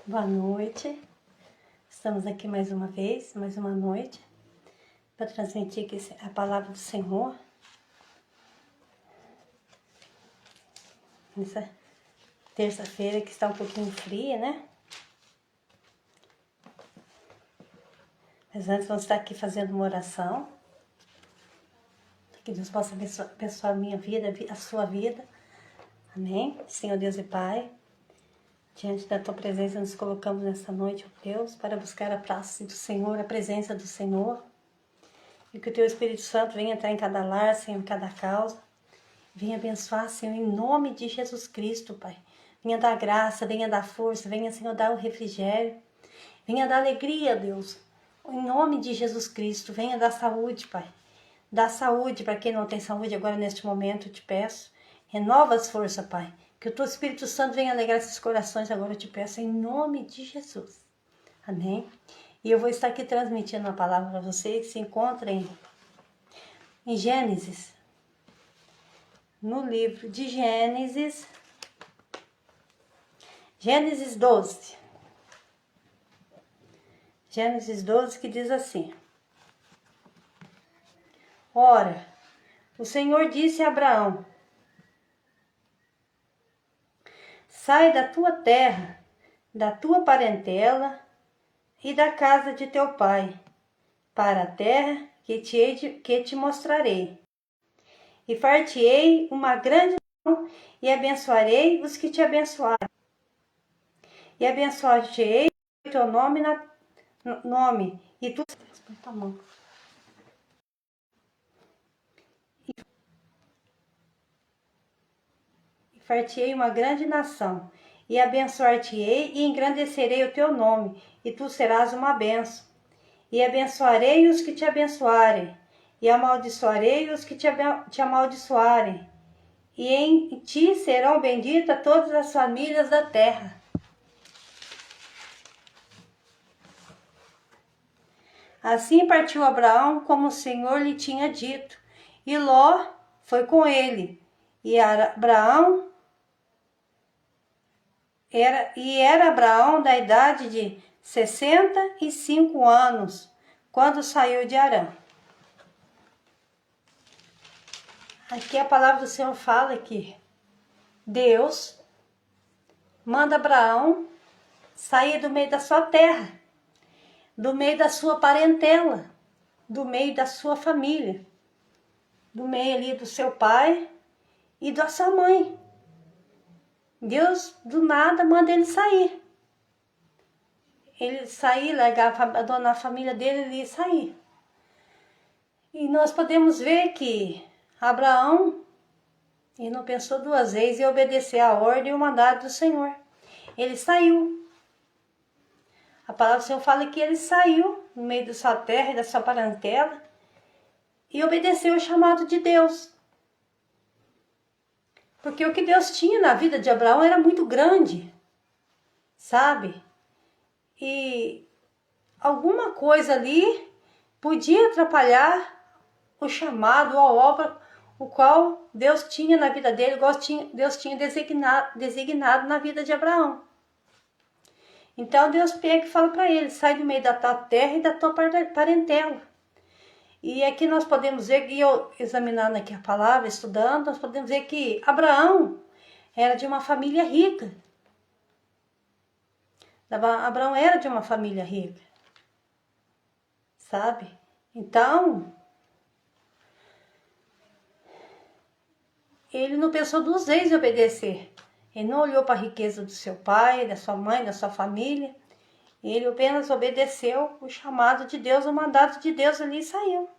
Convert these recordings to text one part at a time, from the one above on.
Boa noite, estamos aqui mais uma vez, mais uma noite, para transmitir aqui a palavra do Senhor. Nessa terça-feira que está um pouquinho fria, né? Mas antes vamos estar aqui fazendo uma oração. Que Deus possa abençoar a minha vida, a sua vida. Amém? Senhor Deus e Pai, diante da Tua presença nos colocamos nessa noite, ó Deus, para buscar a face do Senhor, a presença do Senhor. E que o Teu Espírito Santo venha entrar em cada lar, Senhor, em cada causa. Venha abençoar, Senhor, em nome de Jesus Cristo, Pai. Venha dar graça, venha dar força, venha, Senhor, dar o refrigério. Venha dar alegria, Deus. Em nome de Jesus Cristo, venha dar saúde, Pai. Dá saúde para quem não tem saúde agora neste momento, eu te peço. Renova as forças, Pai. Que o Teu Espírito Santo venha alegrar esses corações agora, eu te peço, em nome de Jesus. Amém? E eu vou estar aqui transmitindo uma palavra para vocês que se encontrem em Gênesis. No livro de Gênesis. Gênesis 12. Gênesis 12 que diz assim. Ora, o Senhor disse a Abraão: sai da tua terra, da tua parentela e da casa de teu pai, para a terra que te mostrarei. E far-te-ei uma grande nação, e abençoarei os que te abençoarem. E abençoar-te-ei o teu nome, e tu... Far-te-ei uma grande nação, e abençoar-te-ei e engrandecerei o teu nome, e tu serás uma bênção. E abençoarei os que te abençoarem, e amaldiçoarei os que te amaldiçoarem. E em ti serão benditas todas as famílias da terra. Assim partiu Abraão como o Senhor lhe tinha dito, e Ló foi com ele. E Abraão era Abraão da idade de 65 anos, quando saiu de Harã. Aqui a palavra do Senhor fala que Deus manda Abraão sair do meio da sua terra, do meio da sua parentela, do meio da sua família, do meio ali do seu pai e da sua mãe. Deus, do nada, manda ele sair. Ele sair, largar, abandonar a família dele, ele ia sair. E nós podemos ver que Abraão, ele não pensou duas vezes em obedecer a ordem e o mandado do Senhor. Ele saiu. A palavra do Senhor fala que ele saiu no meio da sua terra e da sua parentela e obedeceu o chamado de Deus. Porque o que Deus tinha na vida de Abraão era muito grande, sabe? E alguma coisa ali podia atrapalhar o chamado, a obra, o qual Deus tinha na vida dele, igual Deus tinha designado na vida de Abraão. Então Deus pega e fala para ele: sai do meio da tua terra e da tua parentela. E aqui nós podemos ver, e eu examinando aqui a palavra, estudando, nós podemos ver que Abraão era de uma família rica. Abraão era de uma família rica, sabe? Então, ele não pensou duas vezes em obedecer. Ele não olhou para a riqueza do seu pai, da sua mãe, da sua família. Ele apenas obedeceu o chamado de Deus, o mandado de Deus ali e saiu.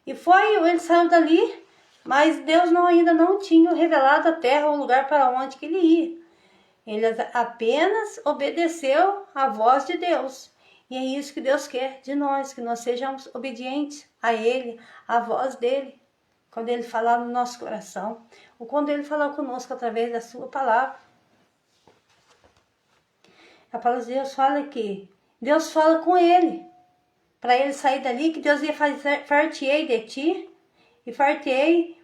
E ele saiu dali, mas Deus ainda não tinha revelado a terra, o lugar para onde que ele ia. Ele apenas obedeceu a voz de Deus. E é isso que Deus quer de nós, que nós sejamos obedientes a Ele, à voz dEle. Quando Ele falar no nosso coração, ou quando Ele falar conosco através da sua palavra. A palavra de Deus fala que Deus fala com ele, para ele sair dali, que Deus ia far-te-ei de ti, e far-te-ei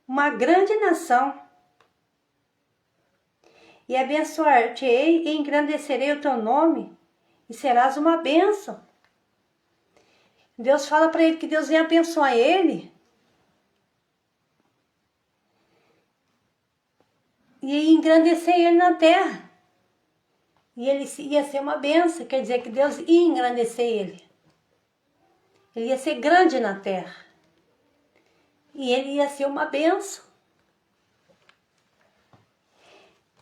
uma grande nação. e abençoar-te-ei e engrandecerei o teu nome e serás uma bênção. Deus fala para ele que Deus ia abençoar ele e ia engrandecer ele na terra. E ele ia ser uma bênção, quer dizer que Deus ia engrandecer ele. Ele ia ser grande na terra. E ele ia ser uma bênção.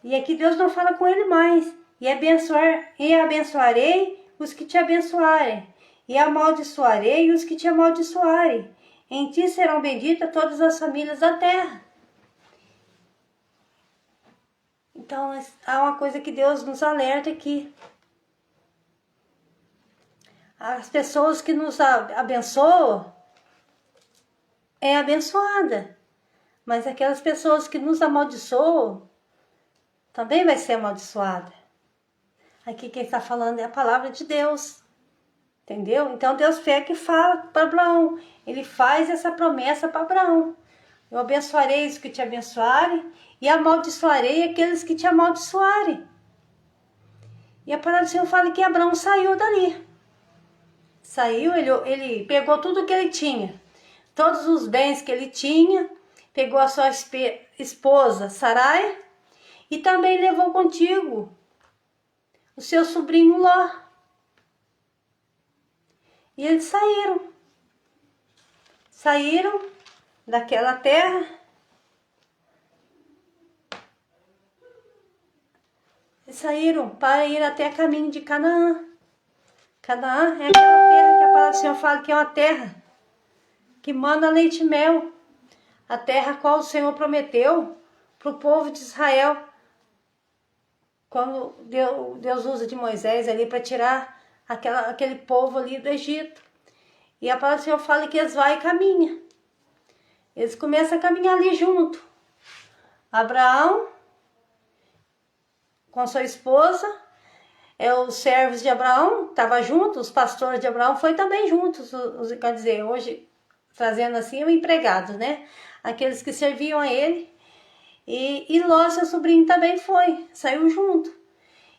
E aqui Deus não fala com ele mais. E abençoarei os que te abençoarem. E amaldiçoarei os que te amaldiçoarem. Em ti serão benditas todas as famílias da terra. Então, há uma coisa que Deus nos alerta aqui. As pessoas que nos abençoam é abençoada. Mas aquelas pessoas que nos amaldiçoam também vai ser amaldiçoada. Aqui quem está falando é a palavra de Deus. Entendeu? Então Deus pega que fala para Abraão. Ele faz essa promessa para Abraão. Eu abençoarei os que te abençoarem e amaldiçoarei aqueles que te amaldiçoarem. E a palavra do Senhor fala que Abraão saiu dali. Saiu, ele pegou tudo que ele tinha. Todos os bens que ele tinha. Pegou a sua esposa Sarai. E também levou contigo o seu sobrinho Ló. E eles saíram. Saíram daquela terra. E saíram para ir até caminho de Canaã. Canaã é aquela terra que a palavra do Senhor fala que é uma terra que manda leite e mel. A terra a qual o Senhor prometeu para o povo de Israel. Quando Deus usa de Moisés ali para tirar aquele povo ali do Egito. E a palavra do Senhor fala que eles vão e caminham. Eles começam a caminhar ali junto. Abraão, com sua esposa, os servos de Abraão estavam juntos, os pastores de Abraão foi também juntos. Quer dizer, hoje, trazendo assim, os empregados, né? Aqueles que serviam a ele. E Ló, seu sobrinho, também saiu junto.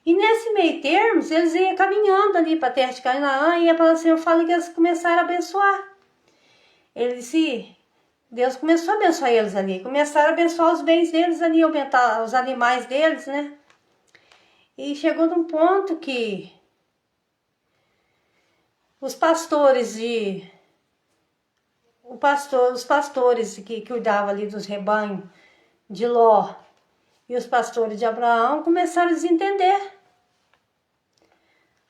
E nesse meio termo, eles iam caminhando ali para a terra de Canaã e a palavra do Senhor fala que eles começaram a abençoar. Deus começou a abençoar eles ali, começaram a abençoar os bens deles ali, aumentar os animais deles, né? E chegou num ponto que os pastores que cuidavam ali dos rebanhos de Ló e os pastores de Abraão começaram a desentender.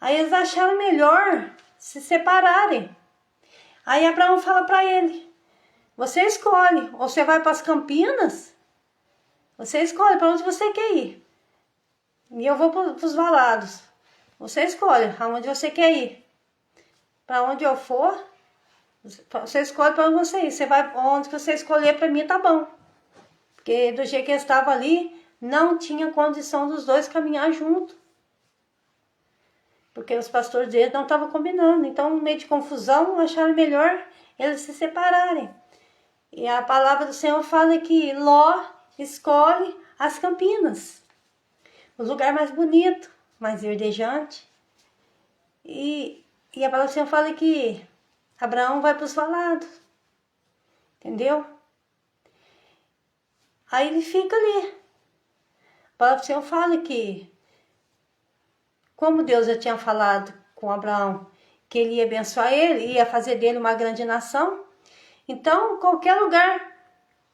Aí eles acharam melhor se separarem. Aí Abraão fala para ele: você escolhe, ou você vai para as Campinas, você escolhe para onde você quer ir. E eu vou para os valados. Você escolhe aonde você quer ir. Para onde eu for, você escolhe para onde você ir. Você vai onde você escolher, para mim tá bom. Porque do jeito que eles estavam ali, não tinha condição dos dois caminhar junto. Porque os pastores deles não estavam combinando. Então, no meio de confusão, acharam melhor eles se separarem. E a palavra do Senhor fala que Ló escolhe as Campinas. O lugar mais bonito, mais verdejante. E a palavra do Senhor fala que Abraão vai para os valados. Entendeu? Aí ele fica ali. A palavra do Senhor fala que, como Deus já tinha falado com Abraão, que ele ia abençoar ele, ia fazer dele uma grande nação, então qualquer lugar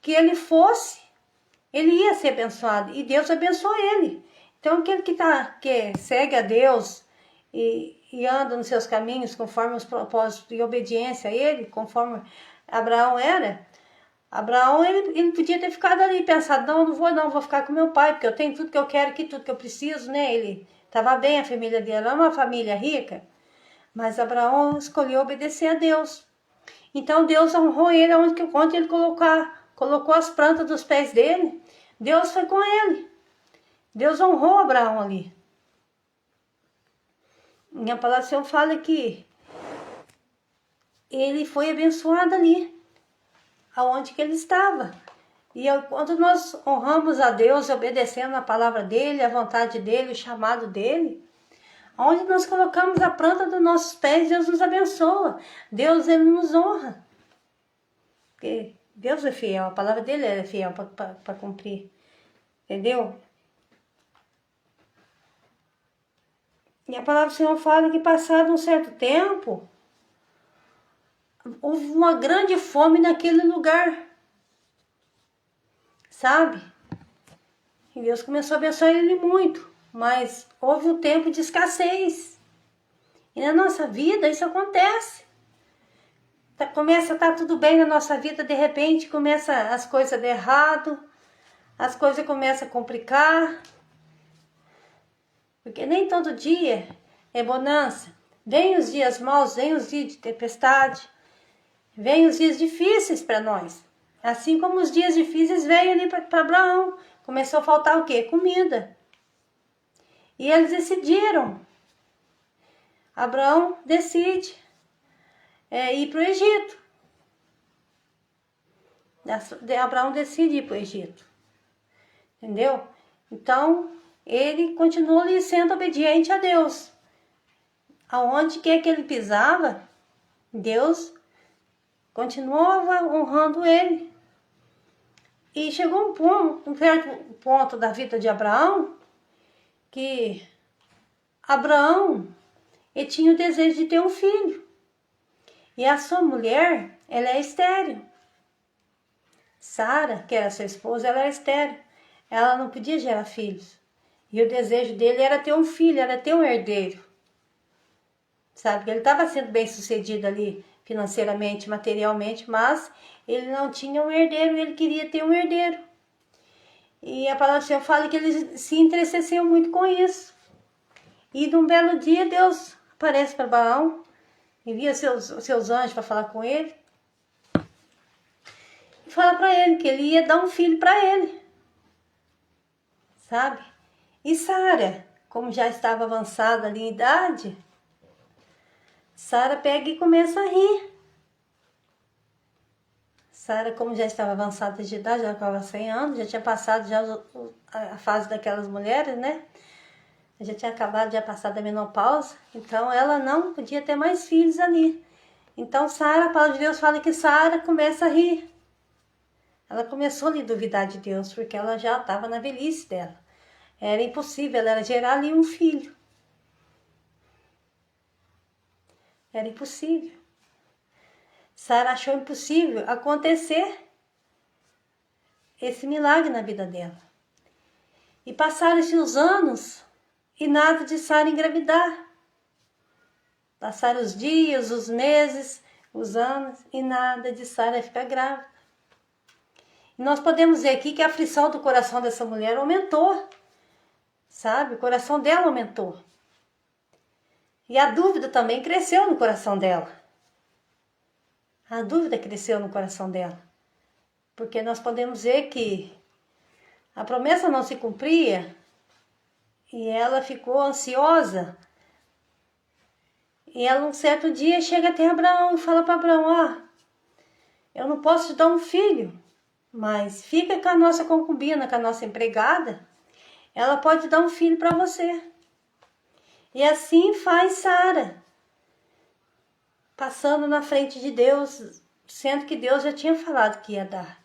que ele fosse, ele ia ser abençoado. E Deus abençoou ele. Então aquele que segue a Deus e anda nos seus caminhos conforme os propósitos e obediência a ele, conforme Abraão era, Abraão ele podia ter ficado ali e pensado: não vou ficar com meu pai, porque eu tenho tudo que eu quero aqui, tudo que eu preciso, né? Ele estava bem, a família dele era uma família rica, mas Abraão escolheu obedecer a Deus. Então Deus honrou ele onde ele colocou as plantas dos pés dele. Deus foi com ele. Deus honrou Abraão ali. E a palavra do Senhor fala que ele foi abençoado ali, aonde que ele estava. Quando nós honramos a Deus, obedecendo a palavra dele, a vontade dele, o chamado dele, onde nós colocamos a planta dos nossos pés, Deus nos abençoa. Deus, ele nos honra. Porque Deus é fiel, a palavra dele é fiel para cumprir. Entendeu? E a palavra do Senhor fala que passado um certo tempo, houve uma grande fome naquele lugar. Sabe? E Deus começou a abençoar ele muito. Mas houve um tempo de escassez. E na nossa vida isso acontece. Começa a estar tudo bem na nossa vida, de repente começa as coisas a dar errado. As coisas começam a complicar. Porque nem todo dia é bonança. Vem os dias maus, vem os dias de tempestade. Vem os dias difíceis para nós. Assim como os dias difíceis veio ali para Abraão. Começou a faltar o quê? Comida. E eles decidiram. Abraão decide ir para o Egito. Abraão decide ir para o Egito. Entendeu? Então, ele continuou ali sendo obediente a Deus. Aonde quer que ele pisava, Deus continuava honrando ele. E chegou um certo ponto da vida de Abraão, que Abraão, ele tinha o desejo de ter um filho. E a sua mulher, ela é estéril. Sara, que era sua esposa, ela é estéril. Ela não podia gerar filhos. E o desejo dele era ter um filho, era ter um herdeiro. Sabe, ele estava sendo bem sucedido ali, financeiramente, materialmente, mas ele não tinha um herdeiro, ele queria ter um herdeiro. E a palavra do Senhor fala que ele se entristeceu muito com isso. E num belo dia Deus aparece para Abraão, envia seus anjos para falar com ele. E fala para ele que ele ia dar um filho para ele. Sabe? E Sara, como já estava avançada ali em idade, Sara pega e começa a rir. Sara, como já estava avançada de idade, já estava 100 anos, já tinha passado já a fase daquelas mulheres, né? Já tinha acabado de passar da menopausa, então ela não podia ter mais filhos ali. Então Sara, a palavra de Deus fala que Sara começa a rir. Ela começou a lhe duvidar de Deus, porque ela já estava na velhice dela. Era impossível, ela era gerar ali um filho. Era impossível. Sara achou impossível acontecer esse milagre na vida dela. E passaram-se os anos e nada de Sara engravidar. Passaram os dias, os meses, os anos e nada de Sara ficar grávida. E nós podemos ver aqui que a aflição do coração dessa mulher aumentou. Sabe? O coração dela aumentou. E a dúvida também cresceu no coração dela. A dúvida cresceu no coração dela. Porque nós podemos ver que a promessa não se cumpria e ela ficou ansiosa. E ela um certo dia chega até Abraão e fala para Abraão, eu não posso te dar um filho, mas fica com a nossa concubina, com a nossa empregada, ela pode dar um filho para você. E assim faz Sara, passando na frente de Deus, sendo que Deus já tinha falado que ia dar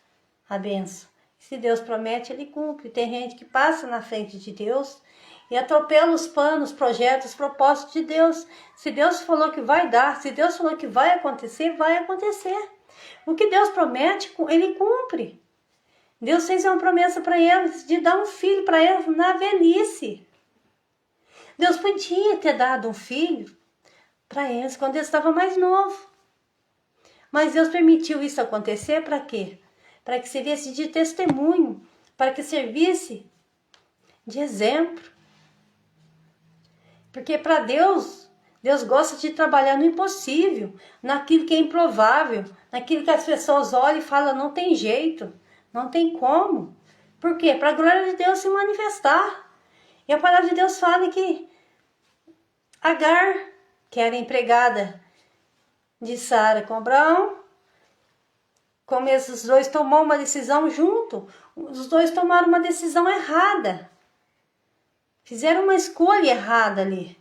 a bênção. Se Deus promete, ele cumpre. Tem gente que passa na frente de Deus e atropela os planos, projetos, propósitos de Deus. Se Deus falou que vai dar, se Deus falou que vai acontecer, vai acontecer. O que Deus promete, ele cumpre. Deus fez uma promessa para eles de dar um filho para eles na velhice. Deus podia ter dado um filho para eles quando eles estavam mais novos. Mas Deus permitiu isso acontecer para quê? Para que servisse de testemunho, para que servisse de exemplo. Porque para Deus, Deus gosta de trabalhar no impossível, naquilo que é improvável, naquilo que as pessoas olham e falam, não tem jeito, não tem como. Por quê? Para a glória de Deus se manifestar. E a palavra de Deus fala que Agar, que era empregada de Sara com Abraão, como esses dois tomaram uma decisão junto, os dois tomaram uma decisão errada. Fizeram uma escolha errada ali.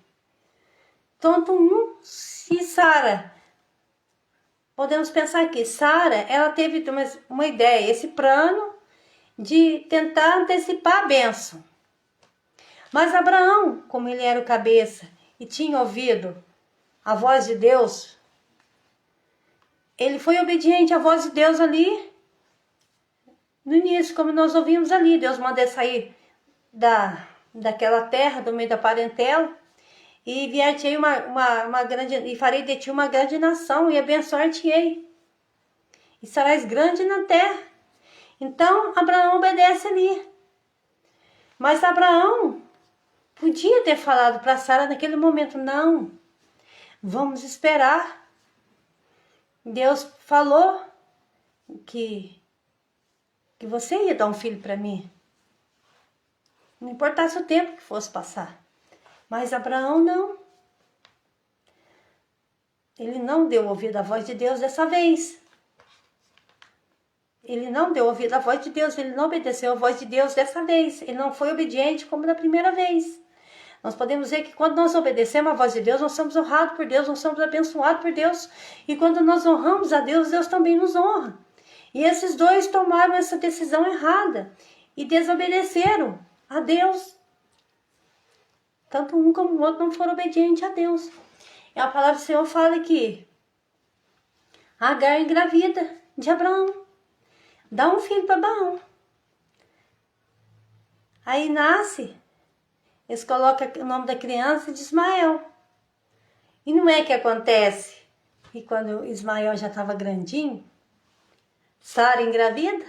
Tanto se Sara, podemos pensar que Sara, ela teve uma ideia, esse plano de tentar antecipar a bênção. Mas Abraão, como ele era o cabeça e tinha ouvido a voz de Deus, ele foi obediente à voz de Deus ali, no início, como nós ouvimos ali. Deus mandou sair daquela terra, do meio da parentela, e vier-te-ei uma grande, e farei de ti uma grande nação, e abençoar-te-ei, e serás grande na terra. Então, Abraão obedece ali. Mas Abraão podia ter falado para Sara naquele momento, não, vamos esperar. Deus falou que você ia dar um filho para mim. Não importasse o tempo que fosse passar. Mas Abraão não. Ele não deu ouvido à voz de Deus dessa vez. Ele não deu ouvido à voz de Deus, ele não obedeceu à voz de Deus dessa vez. Ele não foi obediente como da primeira vez. Nós podemos dizer que quando nós obedecemos à voz de Deus, nós somos honrados por Deus, nós somos abençoados por Deus. E quando nós honramos a Deus, Deus também nos honra. E esses dois tomaram essa decisão errada e desobedeceram a Deus. Tanto um como o outro não foram obedientes a Deus. E a palavra do Senhor fala que Agar engravida de Abraão. Dá um filho para Abraão. Aí nasce, eles colocam o nome da criança de Ismael. E não é que acontece que quando Ismael já estava grandinho, Sara engravida?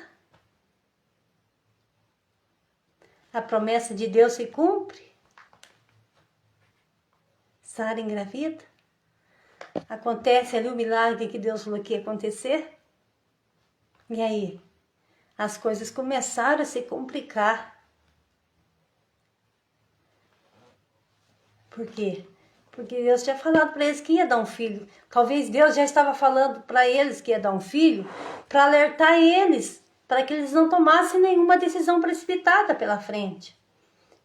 A promessa de Deus se cumpre? Sara engravida? Acontece ali o milagre que Deus falou que ia acontecer? E aí? As coisas começaram a se complicar. Por quê? Porque Deus tinha falado para eles que ia dar um filho. Talvez Deus já estava falando para eles que ia dar um filho para alertar eles, para que eles não tomassem nenhuma decisão precipitada pela frente.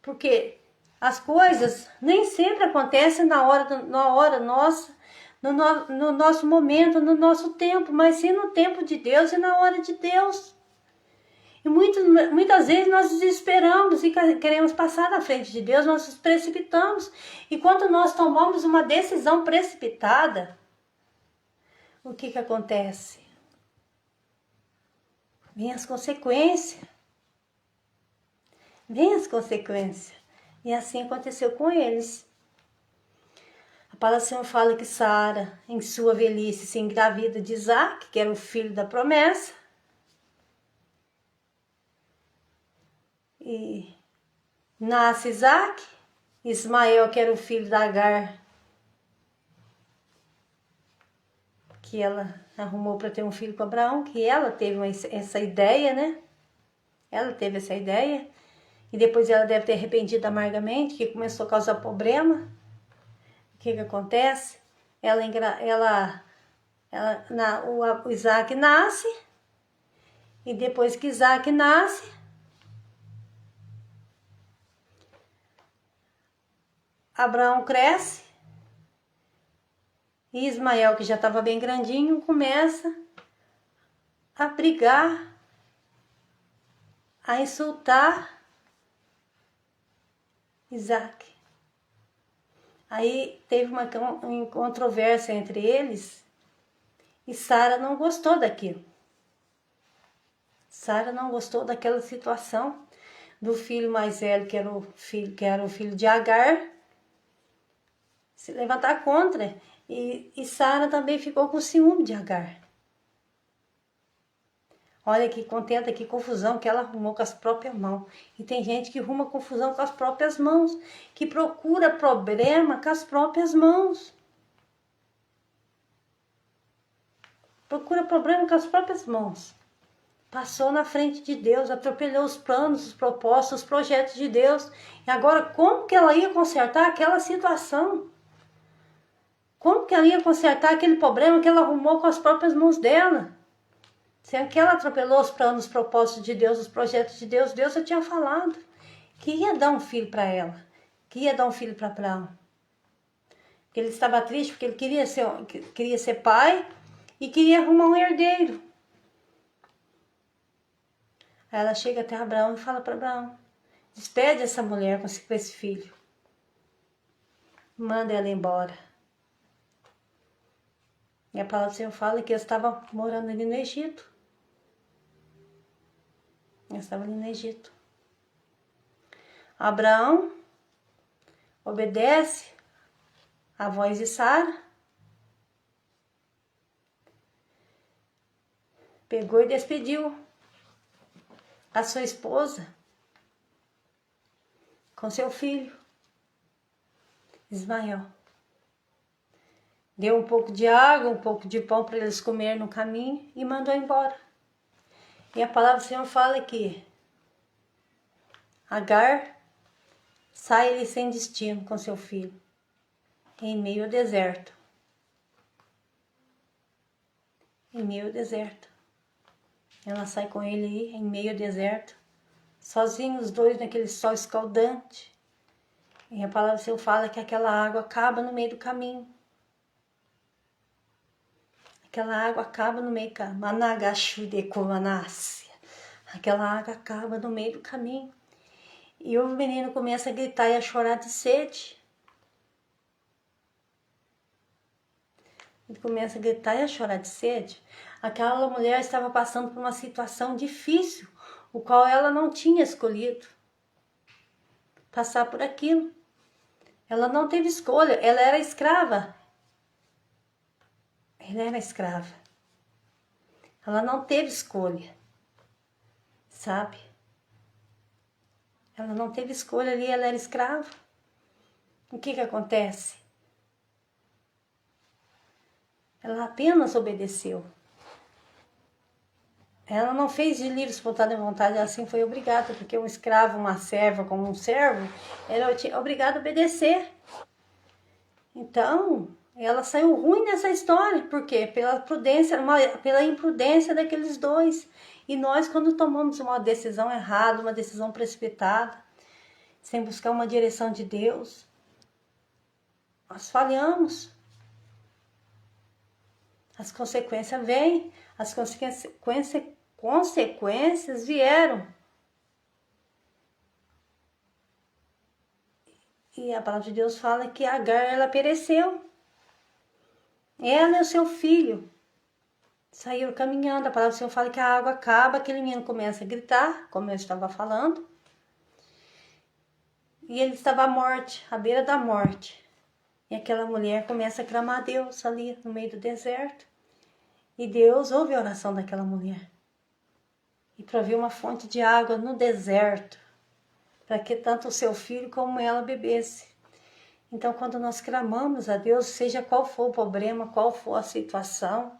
Porque as coisas nem sempre acontecem na hora nossa, no nosso momento, no nosso tempo, mas sim no tempo de Deus e na hora de Deus. E muitas vezes nós desesperamos e queremos passar na frente de Deus, nós nos precipitamos. E quando nós tomamos uma decisão precipitada, o que acontece? Vem as consequências. Vem as consequências. E assim aconteceu com eles. A palavra do Senhor fala que Sara, em sua velhice, se engravida de Isaac, que era o filho da promessa. E nasce Isaac, Ismael, que era o filho da Agar, que ela arrumou para ter um filho com Abraão, que ela teve essa ideia, né? Ela teve essa ideia, e depois ela deve ter arrependido amargamente, que começou a causar problema. O que acontece? O Isaac nasce, e depois que Isaac nasce, Abraão cresce, e Ismael, que já estava bem grandinho, começa a brigar, a insultar Isaac. Aí teve uma controvérsia entre eles, e Sara não gostou daquilo. Sara não gostou daquela situação do filho mais velho, que era o filho de Agar, se levantar contra. E Sara também ficou com ciúme de Agar. Olha que contenta, que confusão que ela arrumou com as próprias mãos. E tem gente que arruma confusão com as próprias mãos, que procura problema com as próprias mãos. Procura problema com as próprias mãos. Passou na frente de Deus, atropelou os planos, os propósitos, os projetos de Deus. E agora, como que ela ia consertar aquela situação? Como que ela ia consertar aquele problema que ela arrumou com as próprias mãos dela? Sendo que ela atropelou os planos, os propósitos de Deus, os projetos de Deus. Deus já tinha falado que ia dar um filho para ela, que ia dar um filho para Abraão. Ele estava triste porque ele queria ser pai e queria arrumar um herdeiro. Aí ela chega até Abraão e fala para Abraão: despede essa mulher com esse filho. Manda ela embora. E a palavra do Senhor fala que eu estava morando ali no Egito. Eu estava ali no Egito. Abraão obedece a voz de Sara. Pegou e despediu a sua esposa com seu filho, Ismael. Deu um pouco de água, um pouco de pão para eles comerem no caminho e mandou embora. E a palavra do Senhor fala que Agar sai ali sem destino com seu filho, em meio ao deserto. Em meio ao deserto. Ela sai com ele aí, em meio ao deserto, sozinhos os dois naquele sol escaldante. E a palavra do Senhor fala que aquela água acaba no meio do caminho. Aquela água acaba no meio do caminho. Aquela água acaba no meio do caminho. E o menino começa a gritar e a chorar de sede. Ele começa a gritar e a chorar de sede. Aquela mulher estava passando por uma situação difícil, o qual ela não tinha escolhido passar por aquilo. Ela não teve escolha, ela era escrava. Ela era escrava. Ela não teve escolha, sabe? Ela não teve escolha ali, ela era escrava. O que acontece? Ela apenas obedeceu. Ela não fez de livre, espontânea vontade, ela assim foi obrigada, porque um escravo, uma serva como um servo, ela tinha obrigada a obedecer. Então, ela saiu ruim nessa história, por quê? Pela imprudência daqueles dois. E nós, quando tomamos uma decisão errada, uma decisão precipitada, sem buscar uma direção de Deus, nós falhamos. As consequências vêm, as consequências vieram. E a palavra de Deus fala que Agar, ela pereceu. Ela e o seu filho saíram caminhando. A palavra do Senhor fala que a água acaba, aquele menino começa a gritar, como eu estava falando. E ele estava à morte, à beira da morte. E aquela mulher começa a clamar a Deus ali no meio do deserto. E Deus ouve a oração daquela mulher. E proveu uma fonte de água no deserto, para que tanto o seu filho como ela bebesse. Então, quando nós clamamos a Deus, seja qual for o problema, qual for a situação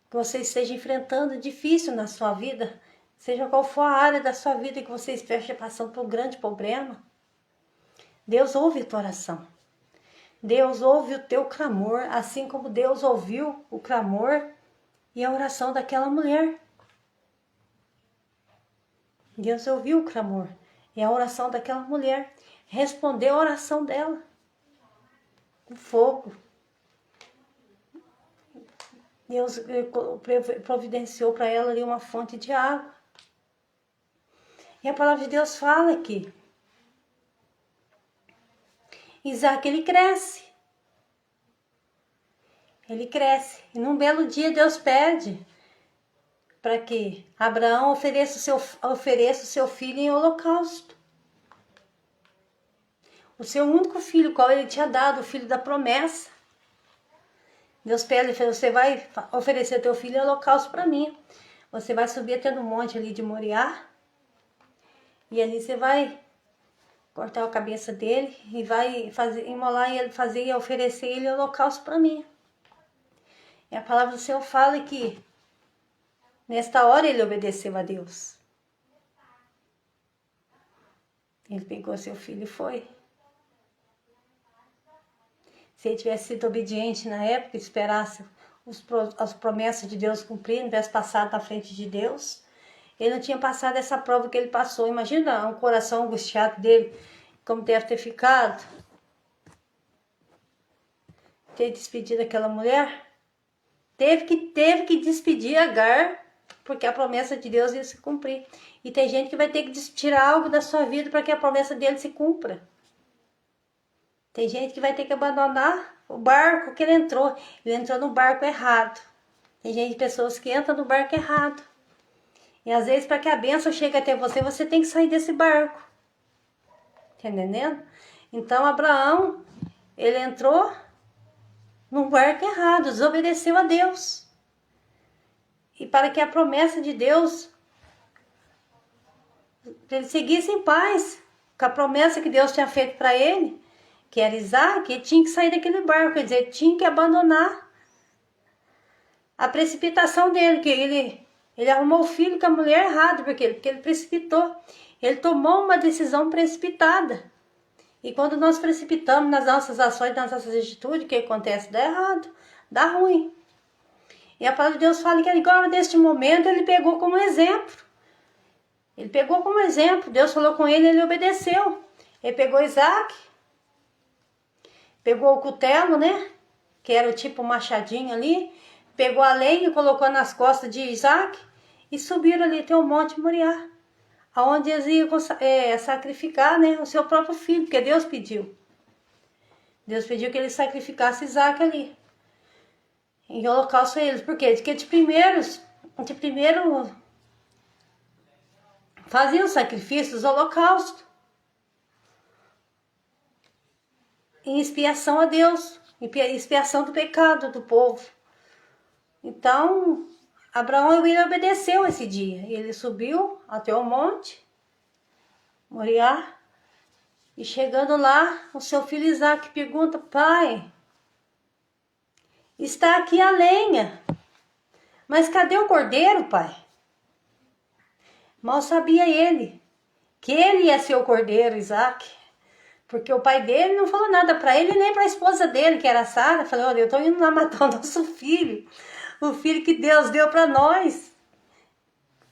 que você esteja enfrentando difícil na sua vida, seja qual for a área da sua vida que você esteja passando por um grande problema, Deus ouve a tua oração. Deus ouve o teu clamor, assim como Deus ouviu o clamor e a oração daquela mulher. Deus ouviu o clamor e a oração daquela mulher. Respondeu a oração dela. O fogo. Deus providenciou para ela ali uma fonte de água. E a palavra de Deus fala que Isaac, ele cresce. Ele cresce. E num belo dia Deus pede para que Abraão ofereça o seu filho em holocausto. O seu único filho, qual ele tinha dado, o filho da promessa. Deus pede, você vai oferecer teu filho em holocausto para mim. Você vai subir até no monte ali de Moriá. E ali você vai cortar a cabeça dele e vai imolar ele, fazer e oferecer ele em holocausto para mim. E a palavra do Senhor fala que nesta hora ele obedeceu a Deus. Ele pegou seu filho e foi. Se ele tivesse sido obediente na época, esperasse as promessas de Deus cumprir, não tivesse passado na frente de Deus, ele não tinha passado essa prova que ele passou. Imagina o coração angustiado dele, como deve ter ficado, ter despedido aquela mulher. Teve que despedir Agar, porque a promessa de Deus ia se cumprir. E tem gente que vai ter que tirar algo da sua vida para que a promessa dele se cumpra. Tem gente que vai ter que abandonar o barco que ele entrou. Ele entrou no barco errado. Tem gente, pessoas que entram no barco errado. E às vezes, para que a bênção chegue até você, você tem que sair desse barco. Tá entendendo? Então, Abraão, ele entrou num barco errado, desobedeceu a Deus. E para que a promessa de Deus, ele seguisse em paz, com a promessa que Deus tinha feito para ele, que era Isaac, ele tinha que sair daquele barco, quer dizer, tinha que abandonar a precipitação dele, que ele arrumou o filho com a mulher errada, porque ele precipitou, ele tomou uma decisão precipitada. E quando nós precipitamos nas nossas ações, nas nossas atitudes, o que acontece? Dá errado, dá ruim. E a palavra de Deus fala que agora, neste momento, ele pegou como exemplo. Ele pegou como exemplo. Deus falou com ele, ele obedeceu. Ele pegou Isaac, pegou o cutelo, né? Que era o tipo machadinho ali. Pegou a lenha e colocou nas costas de Isaac. E subiram ali até o Monte Moriá, aonde eles iam sacrificar, né, o seu próprio filho, porque Deus pediu. Deus pediu que ele sacrificasse Isaac ali, em holocausto a eles. Por quê? Porque de primeiro faziam sacrifícios, holocausto, em expiação a Deus, em expiação do pecado do povo. Então, Abraão, ele obedeceu esse dia. Ele subiu até o monte Moriá. E chegando lá, o seu filho Isaac pergunta: pai, está aqui a lenha, mas cadê o cordeiro, pai? Mal sabia ele que ele ia ser o cordeiro, Isaac. Porque o pai dele não falou nada para ele, nem para a esposa dele, que era Sara. Falou: olha, eu estou indo lá matar o nosso filho. O filho que Deus deu para nós.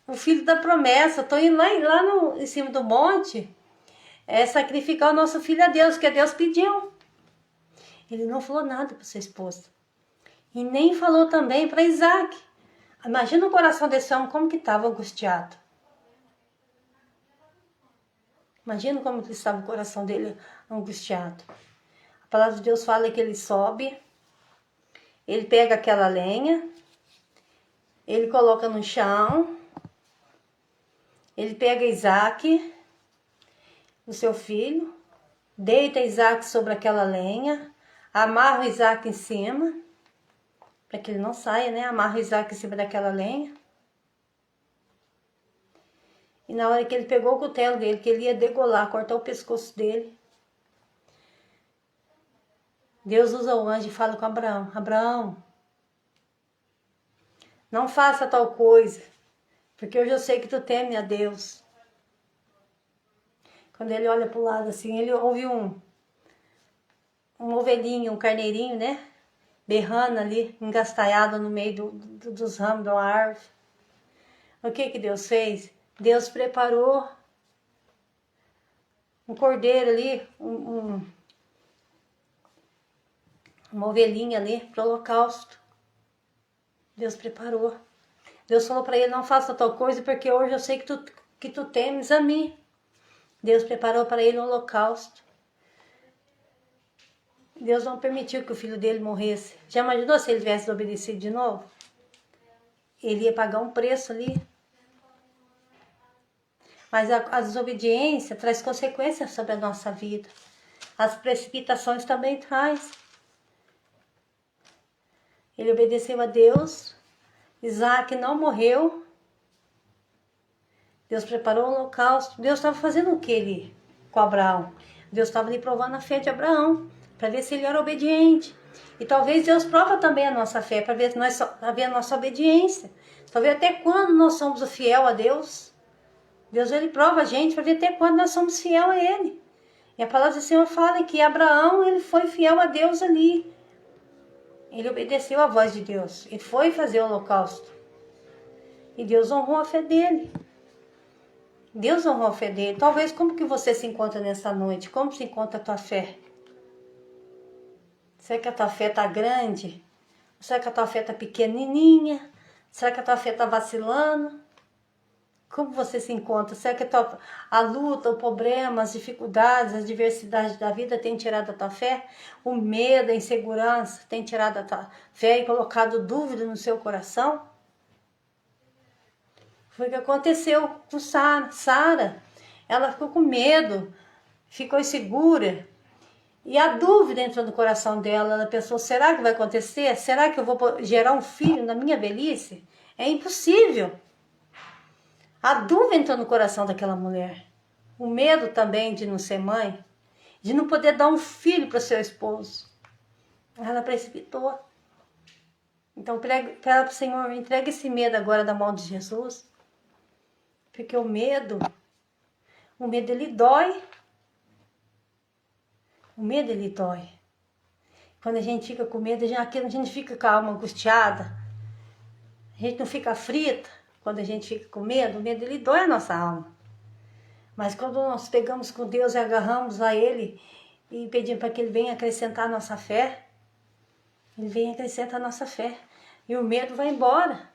O filho da promessa. Estou indo lá em cima do monte sacrificar o nosso filho a Deus, que Deus pediu. Ele não falou nada para sua esposa. E nem falou também para Isaac. Imagina o coração desse homem como que estava angustiado. Imagina como que estava o coração dele angustiado. A palavra de Deus fala que ele sobe, ele pega aquela lenha, ele coloca no chão, ele pega Isaac, o seu filho, deita Isaac sobre aquela lenha, amarra o Isaac em cima, para que ele não saia, né? Amarra o Isaac em cima daquela lenha. E na hora que ele pegou o cutelo dele, que ele ia degolar, cortar o pescoço dele, Deus usa o anjo e fala com Abraão: Abraão, não faça tal coisa, porque eu já sei que tu teme a Deus. Quando ele olha para o lado assim, ele ouve um ovelhinho, um carneirinho, né? Berrando ali, engastalhado no meio dos ramos da árvore. O que Deus fez? Deus preparou um cordeiro ali, uma ovelhinha ali para o holocausto. Deus preparou. Deus falou para ele: não faça tal coisa, porque hoje eu sei que tu temes a mim. Deus preparou para ele um holocausto. Deus não permitiu que o filho dele morresse. Já imaginou se ele tivesse obedecido de novo? Ele ia pagar um preço ali. Mas a desobediência traz consequências sobre a nossa vida. As precipitações também traz. Ele obedeceu a Deus. Isaac não morreu. Deus preparou o holocausto. Deus estava fazendo o que ali com Abraão? Deus estava ali provando a fé de Abraão, para ver se ele era obediente. E talvez Deus prova também a nossa fé, para ver a nossa obediência. Para ver até quando nós somos fiel a Deus. Deus, ele prova a gente para ver até quando nós somos fiel a ele. E a palavra do Senhor fala que Abraão, ele foi fiel a Deus ali. Ele obedeceu à voz de Deus. Ele foi fazer o holocausto. E Deus honrou a fé dele. Deus honrou a fé dele. Talvez como que você se encontra nessa noite? Como se encontra a tua fé? Será que a tua fé está grande? Será que a tua fé está pequenininha? Será que a tua fé está vacilando? Como você se encontra? Será que a luta, o problema, as dificuldades, as adversidades da vida tem tirado a tua fé? O medo, a insegurança tem tirado a tua fé e colocado dúvida no seu coração? Foi o que aconteceu com Sara. Sara, ela ficou com medo, ficou insegura. E a dúvida entrou no coração dela. Ela pensou, será que vai acontecer? Será que eu vou gerar um filho na minha velhice? É impossível. A dúvida entrou no coração daquela mulher. O medo também de não ser mãe, de não poder dar um filho para o seu esposo. Ela precipitou. Então, fala para o Senhor, entrega esse medo agora da mão de Jesus. Porque o medo ele dói. O medo ele dói. Quando a gente fica com medo, a gente fica com a alma angustiada. A gente não fica aflita. Quando a gente fica com medo, o medo ele dói a nossa alma. Mas quando nós pegamos com Deus e agarramos a Ele e pedimos para que Ele venha acrescentar a nossa fé, Ele vem acrescentar a nossa fé. E o medo vai embora.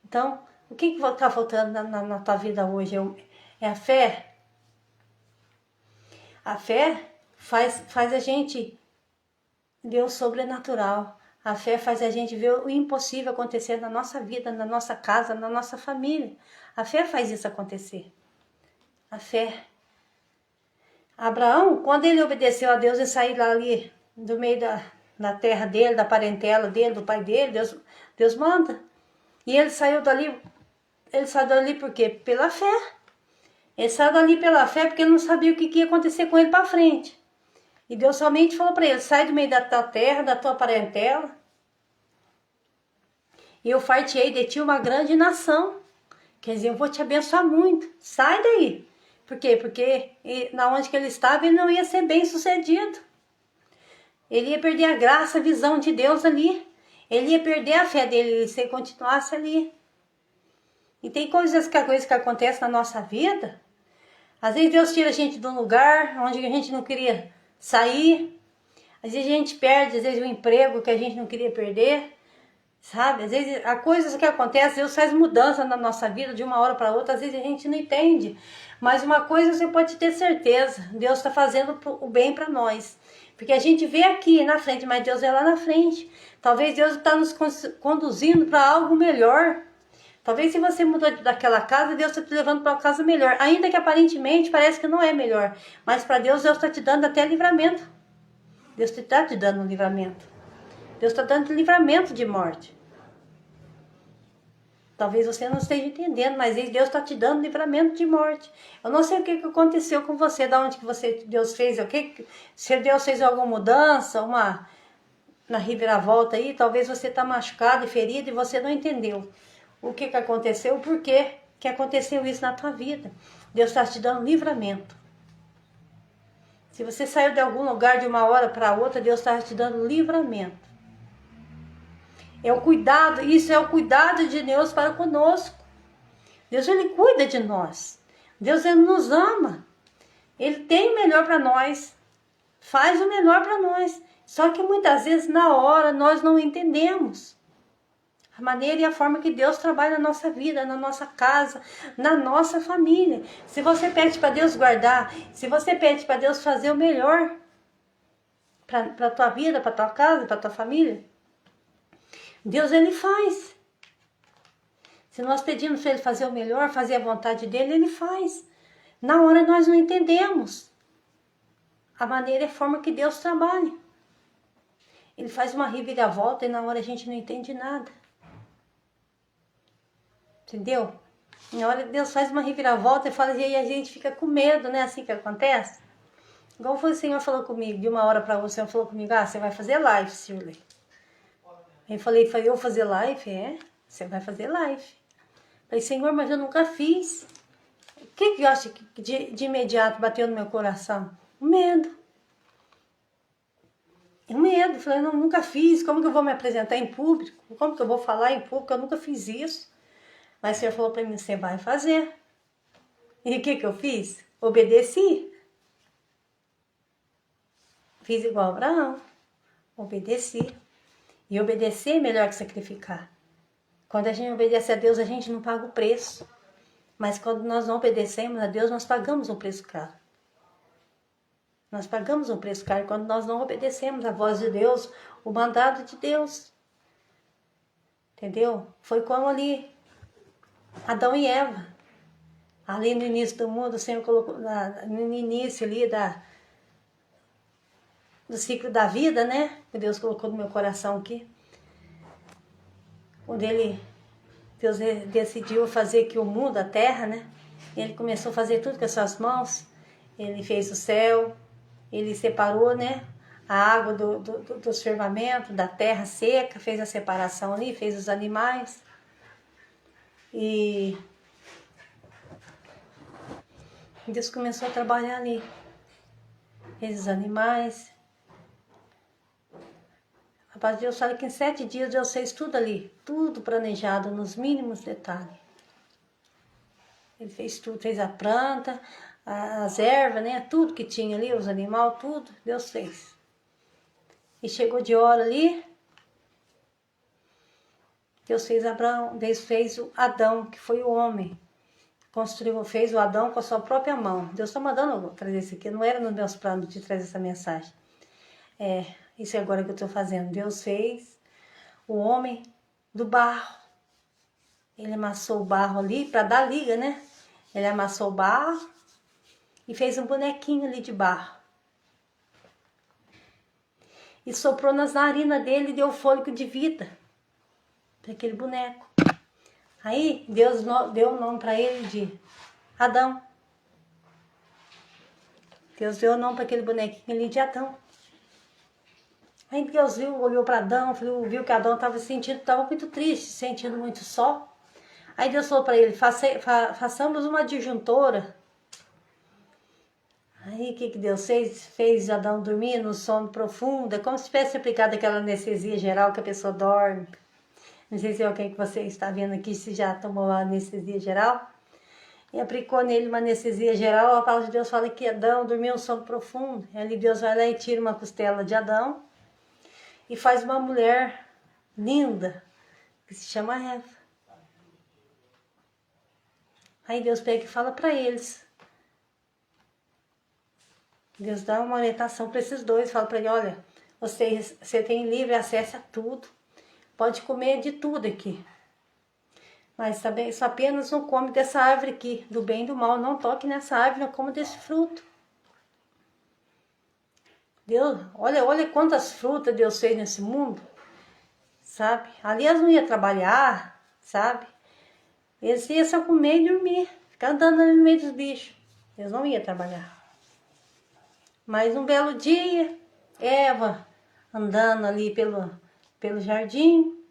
Então, o que está faltando na tua vida hoje? É a fé? A fé faz a gente ver o sobrenatural. A fé faz a gente ver o impossível acontecer na nossa vida, na nossa casa, na nossa família. A fé faz isso acontecer. A fé. Abraão, quando ele obedeceu a Deus e saiu ali do meio da terra dele, da parentela dele, do pai dele, Deus manda. E ele saiu dali por quê? Pela fé. Ele saiu dali pela fé porque ele não sabia o que ia acontecer com ele para frente. E Deus somente falou para ele, sai do meio da tua terra, da tua parentela, e eu fartei de ti uma grande nação. Quer dizer, eu vou te abençoar muito. Sai daí. Por quê? Porque na onde que ele estava, ele não ia ser bem sucedido. Ele ia perder a graça, a visão de Deus ali. Ele ia perder a fé dele se ele continuasse ali. E tem coisas que acontecem na nossa vida. Às vezes Deus tira a gente de um lugar onde a gente não queria sair. Às vezes a gente perde, às vezes um emprego que a gente não queria perder. Sabe? Às vezes há coisas que acontecem, Deus faz mudança na nossa vida de uma hora para outra, às vezes a gente não entende. Mas uma coisa você pode ter certeza, Deus está fazendo o bem para nós. Porque a gente vê aqui na frente, mas Deus é lá na frente. Talvez Deus está nos conduzindo para algo melhor. Talvez se você mudou daquela casa, Deus está te levando para uma casa melhor. Ainda que aparentemente parece que não é melhor. Mas para Deus está te dando até livramento. Deus está te dando um livramento. Deus está dando livramento de morte. Talvez você não esteja entendendo, mas Deus está te dando livramento de morte. Eu não sei o que aconteceu com você, de onde que Deus fez, se Deus fez alguma mudança, na reviravolta aí, talvez você está machucado e ferido e você não entendeu o que aconteceu, por que aconteceu isso na tua vida. Deus está te dando livramento. Se você saiu de algum lugar de uma hora para outra, Deus está te dando livramento. É o cuidado, isso é o cuidado de Deus para conosco. Deus, Ele cuida de nós. Deus, Ele nos ama. Ele tem o melhor para nós. Faz o melhor para nós. Só que muitas vezes, na hora, nós não entendemos a maneira e a forma que Deus trabalha na nossa vida, na nossa casa, na nossa família. Se você pede para Deus guardar, se você pede para Deus fazer o melhor para a tua vida, para a tua casa, para a tua família, Deus, Ele faz. Se nós pedimos para Ele fazer o melhor, fazer a vontade dEle, Ele faz. Na hora nós não entendemos a maneira e a forma que Deus trabalha. Ele faz uma reviravolta e na hora a gente não entende nada. Entendeu? Na hora Deus faz uma reviravolta e a gente fica com medo, né? Assim que acontece. Igual o Senhor falou comigo, de uma hora para outra, o Senhor falou comigo, você vai fazer live, Shirley. Eu falei, eu fazer live? Você vai fazer live. Falei, Senhor, mas eu nunca fiz. O que eu acho que de imediato bateu no meu coração? O medo. Um medo, falei, não, nunca fiz, como que eu vou me apresentar em público? Como que eu vou falar em público? Eu nunca fiz isso. Mas o Senhor falou para mim, você vai fazer. E o que eu fiz? Obedeci. Fiz igual Abraão. Obedeci. E obedecer é melhor que sacrificar. Quando a gente obedece a Deus, a gente não paga o preço. Mas quando nós não obedecemos a Deus, nós pagamos um preço caro. Nós pagamos um preço caro quando nós não obedecemos a voz de Deus, o mandado de Deus. Entendeu? Foi como ali, Adão e Eva. Ali no início do mundo, o Senhor colocou, no início ali do ciclo da vida, né? Que Deus colocou no meu coração aqui. Onde Deus decidiu fazer que o mundo, a terra, né? Ele começou a fazer tudo com as suas mãos. Ele fez o céu, ele separou, né? A água dos firmamentos, da terra seca, fez a separação ali, fez os animais. E Deus começou a trabalhar ali. Fez os animais. A paz de Deus fala que em 7 dias Deus fez tudo ali, tudo planejado nos mínimos detalhes. Ele fez tudo, fez a planta, as ervas, né? Tudo que tinha ali, os animais, tudo, Deus fez. E chegou de hora ali, Deus fez Abraão, Deus fez o Adão, que foi o homem. Fez o Adão com a sua própria mão. Deus está mandando eu trazer isso aqui, não era nos meus planos de trazer essa mensagem. Isso é agora que eu estou fazendo. Deus fez o homem do barro. Ele amassou o barro ali para dar liga, né? Ele amassou o barro e fez um bonequinho ali de barro. E soprou nas narinas dele e deu fôlego de vida para aquele boneco. Aí Deus deu o nome para ele de Adão. Deus deu o nome para aquele bonequinho ali de Adão. Aí Deus olhou para Adão, viu que Adão estava muito triste, sentindo muito só. Aí Deus falou para ele, façamos uma disjuntora. Aí o que Deus fez? Fez Adão dormir no sono profundo, é como se tivesse aplicado aquela anestesia geral que a pessoa dorme. Não sei se é alguém que você está vendo aqui, se já tomou a anestesia geral. E aplicou nele uma anestesia geral, a palavra de Deus fala que Adão dormiu um sono profundo. E ali Deus vai lá e tira uma costela de Adão e faz uma mulher linda, que se chama Eva. Aí Deus pega e fala para eles. Deus dá uma orientação para esses dois, fala para ele, olha, você tem livre acesso a tudo, pode comer de tudo aqui. Mas também só apenas não come dessa árvore aqui, do bem e do mal, não toque nessa árvore, não come desse fruto. Deus, olha quantas frutas Deus fez nesse mundo, sabe? Ali elas não iam trabalhar, sabe? Eles iam só comer e dormir, ficar andando ali no meio dos bichos. Eles não iam trabalhar. Mas um belo dia, Eva andando ali pelo jardim,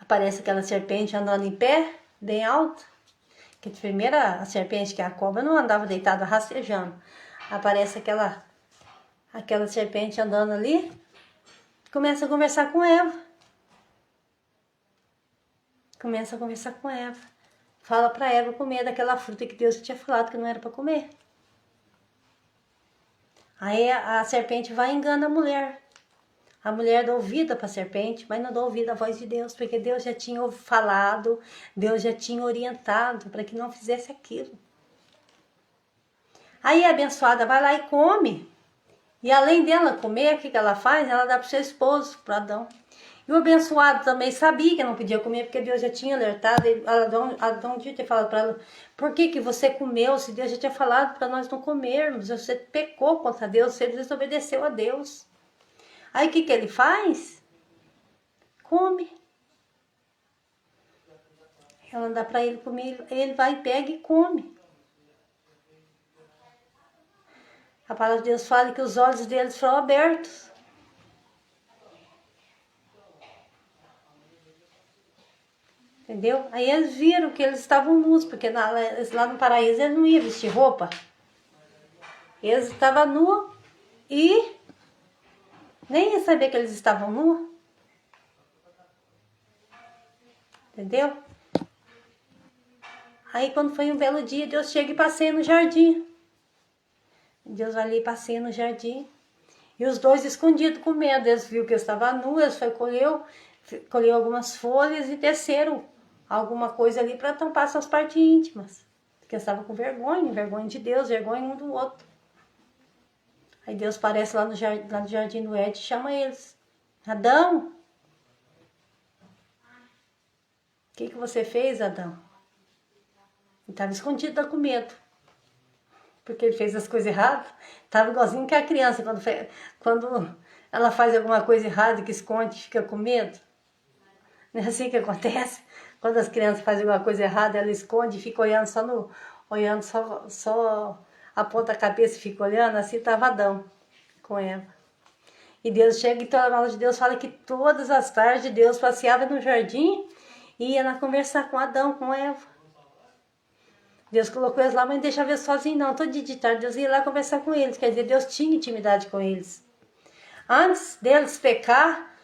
aparece aquela serpente andando em pé, bem alta. Que primeiro a serpente, que é a cobra, não andava deitada rastejando. Aparece aquela serpente andando ali, começa a conversar com Eva. Começa a conversar com Eva. Fala para Eva comer daquela fruta que Deus tinha falado que não era para comer. Aí a serpente vai e engana a mulher. A mulher dá ouvida para a serpente, mas não dá ouvida à voz de Deus, porque Deus já tinha falado, Deus já tinha orientado para que não fizesse aquilo. Aí a abençoada vai lá e come. E além dela comer, o que ela faz? Ela dá para o seu esposo, para Adão. E o abençoado também sabia que não podia comer, porque Deus já tinha alertado. Adão tinha falado para ela, por que você comeu, se Deus já tinha falado para nós não comermos? Você pecou contra Deus, você desobedeceu a Deus. Aí o que ele faz? Come. Ela dá para ele comer, ele vai e pega e come. A palavra de Deus fala que os olhos deles foram abertos. Entendeu? Aí eles viram que eles estavam nus, porque lá no paraíso eles não iam vestir roupa. Eles estavam nus e Nem ia saber que eles estavam nus. Entendeu? Aí quando foi um belo dia, Deus chega e passeia no jardim. Deus vai ali e passeia no jardim. E os dois escondidos com medo. Eles viram que eu estava nu, eles foi colheu algumas folhas e teceram alguma coisa ali para tampar suas partes íntimas. Porque eu estava com vergonha de Deus, vergonha um do outro. Aí Deus aparece lá no jardim do Éden e chama eles. Adão, o que você fez, Adão? Ele estava escondido, com medo. Porque ele fez as coisas erradas. Estava igualzinho que a criança, quando ela faz alguma coisa errada que esconde, fica com medo. Não é assim que acontece? Quando as crianças fazem alguma coisa errada, ela esconde e fica olhando só a ponta da cabeça e fica olhando. Assim estava Adão com Eva. E Deus chega e toda a palavra de Deus fala que todas as tardes Deus passeava no jardim e ia lá conversar com Adão, com Eva. Deus colocou eles lá, mas não deixava eles sozinhos não. Todo dia de tarde Deus ia lá conversar com eles. Quer dizer, Deus tinha intimidade com eles. Antes deles pecar,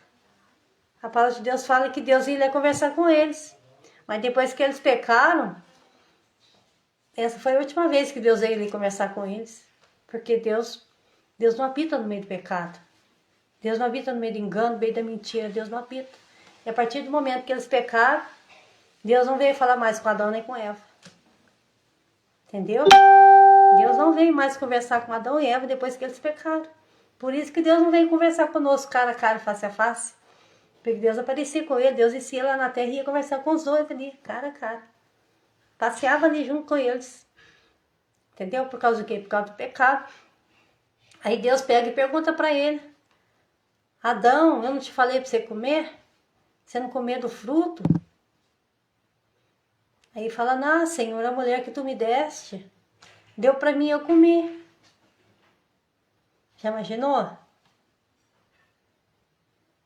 a palavra de Deus fala que Deus ia lá conversar com eles. Mas depois que eles pecaram, essa foi a última vez que Deus ia ali conversar com eles. Porque Deus não habita no meio do pecado. Deus não habita no meio do engano, no meio da mentira. Deus não habita. E a partir do momento que eles pecaram, Deus não veio falar mais com Adão nem com Eva. Entendeu? Deus não veio mais conversar com Adão e Eva depois que eles pecaram. Por isso que Deus não veio conversar conosco cara a cara, face a face. Porque Deus aparecia com ele, Deus descia lá na terra e ia conversar com os dois ali, cara a cara. Passeava ali junto com eles. Entendeu? Por causa do quê? Por causa do pecado. Aí Deus pega e pergunta para ele: Adão, eu não te falei para você comer? Você não comer do fruto? Aí fala: não, Senhor, a mulher que tu me deste, deu para mim eu comer. Já imaginou?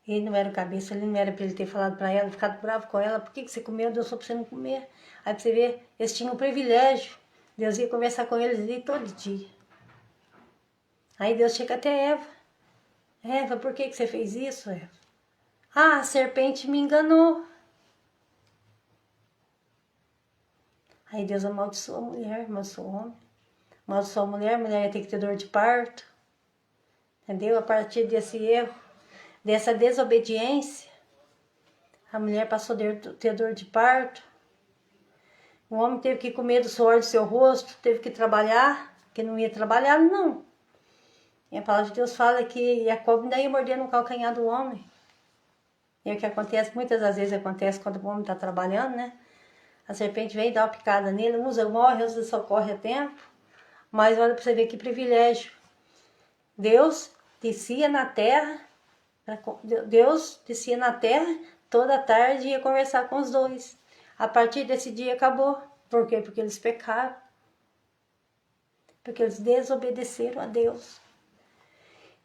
Ele não era o cabeça, ele não era para ele ter falado para ela, ficado bravo com ela. Por que você comeu? Deus falou para você não comer. Aí pra você ver, eles tinham um privilégio. Deus ia conversar com eles ali todo dia. Aí Deus chega até Eva. Eva, por que você fez isso, Eva? Ah, a serpente me enganou. Aí Deus amaldiçoou a mulher, amaldiçoou o homem. Amaldiçoou a mulher ia ter que ter dor de parto. Entendeu? A partir desse erro, dessa desobediência, a mulher passou a ter dor de parto. O homem teve que comer do suor do seu rosto, teve que trabalhar, que não ia trabalhar, não. E a palavra de Deus fala que Jacob ainda ia morder no calcanhar do homem. E é o que acontece, muitas das vezes acontece quando o homem está trabalhando, né? A serpente vem dar uma picada nele, uns morrem, outros socorre a tempo. Mas olha para você ver que privilégio. Deus descia na terra toda tarde e ia conversar com os dois. A partir desse dia acabou. Por quê? Porque eles pecaram. Porque eles desobedeceram a Deus.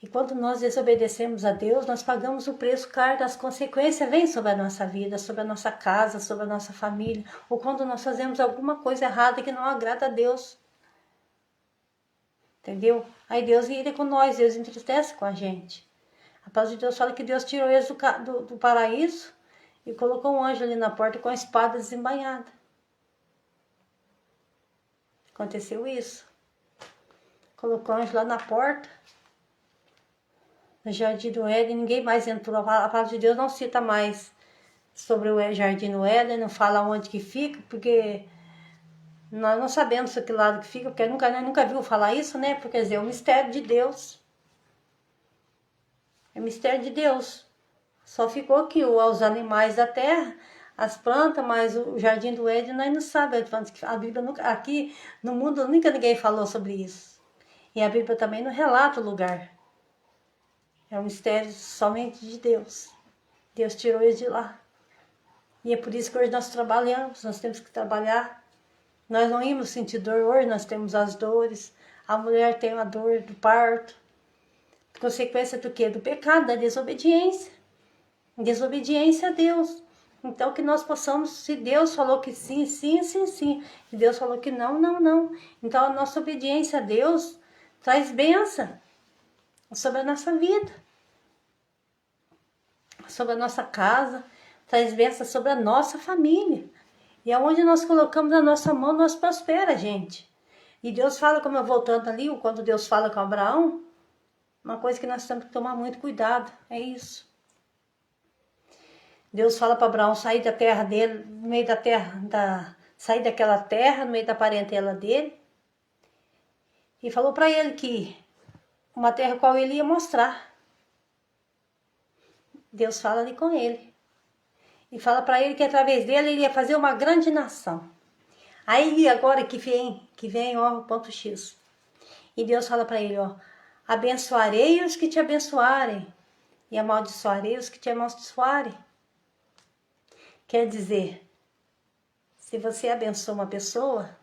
E quando nós desobedecemos a Deus, nós pagamos o preço caro. As consequências vêm sobre a nossa vida, sobre a nossa casa, sobre a nossa família. Ou quando nós fazemos alguma coisa errada que não agrada a Deus. Entendeu? Aí Deus ira com nós, Deus entristece com a gente. A palavra de Deus fala que Deus tirou eles do paraíso e colocou um anjo ali na porta com a espada desembainhada. Aconteceu isso. Colocou o anjo lá na porta, no jardim do Éden, ninguém mais entrou. A palavra de Deus não cita mais sobre o jardim do Éden, não fala onde que fica, porque nós não sabemos que lado que fica, porque nós nunca viu falar isso, né? Porque quer dizer, é o mistério de Deus. É o mistério de Deus. Só ficou aqui os animais da terra, as plantas, mas o jardim do Éden nós não sabemos. A Bíblia nunca, aqui no mundo nunca ninguém falou sobre isso. E a Bíblia também não relata o lugar. É um mistério somente de Deus. Deus tirou eles de lá. E é por isso que hoje nós trabalhamos, nós temos que trabalhar. Nós não íamos sentir dor, hoje nós temos as dores. A mulher tem a dor do parto. Consequência do quê? Do pecado, da desobediência. Desobediência a Deus. Então que nós possamos, se Deus falou que sim, sim, sim, sim. E Deus falou que não, não, não. Então a nossa obediência a Deus traz bênção sobre a nossa vida. sobre a nossa casa, traz bênção sobre a nossa família. E aonde nós colocamos a nossa mão, nós prospera, gente. E Deus fala, como eu voltando ali, quando Deus fala com Abraão, uma coisa que nós temos que tomar muito cuidado, é isso. Deus fala para Abraão sair da terra dele, no meio da terra, sair daquela terra, no meio da parentela dele. E falou para ele que uma terra qual ele ia mostrar. Deus fala ali com ele. E fala para ele que através dele ele ia fazer uma grande nação. Aí agora que vem ó, o ponto X. E Deus fala para ele, ó, abençoarei os que te abençoarem e amaldiçoarei os que te amaldiçoarem. Quer dizer, se você abençoa uma pessoa,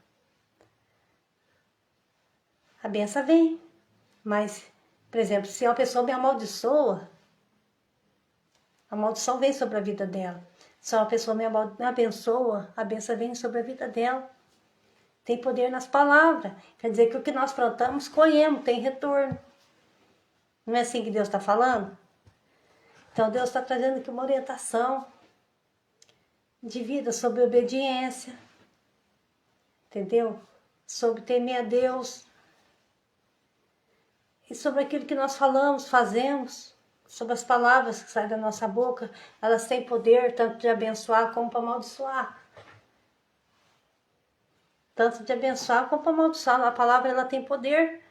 a benção vem. Mas, por exemplo, se uma pessoa me amaldiçoa, a maldição vem sobre a vida dela. Se uma pessoa me abençoa, a benção vem sobre a vida dela. Tem poder nas palavras. Quer dizer que o que nós plantamos, colhemos, tem retorno. Não é assim que Deus está falando? Então Deus está trazendo aqui uma orientação de vida sobre obediência. Entendeu? Sobre temer a Deus. E sobre aquilo que nós falamos, fazemos. Sobre as palavras que saem da nossa boca. Elas têm poder tanto de abençoar como para amaldiçoar. Tanto de abençoar como para amaldiçoar. A palavra ela tem poder.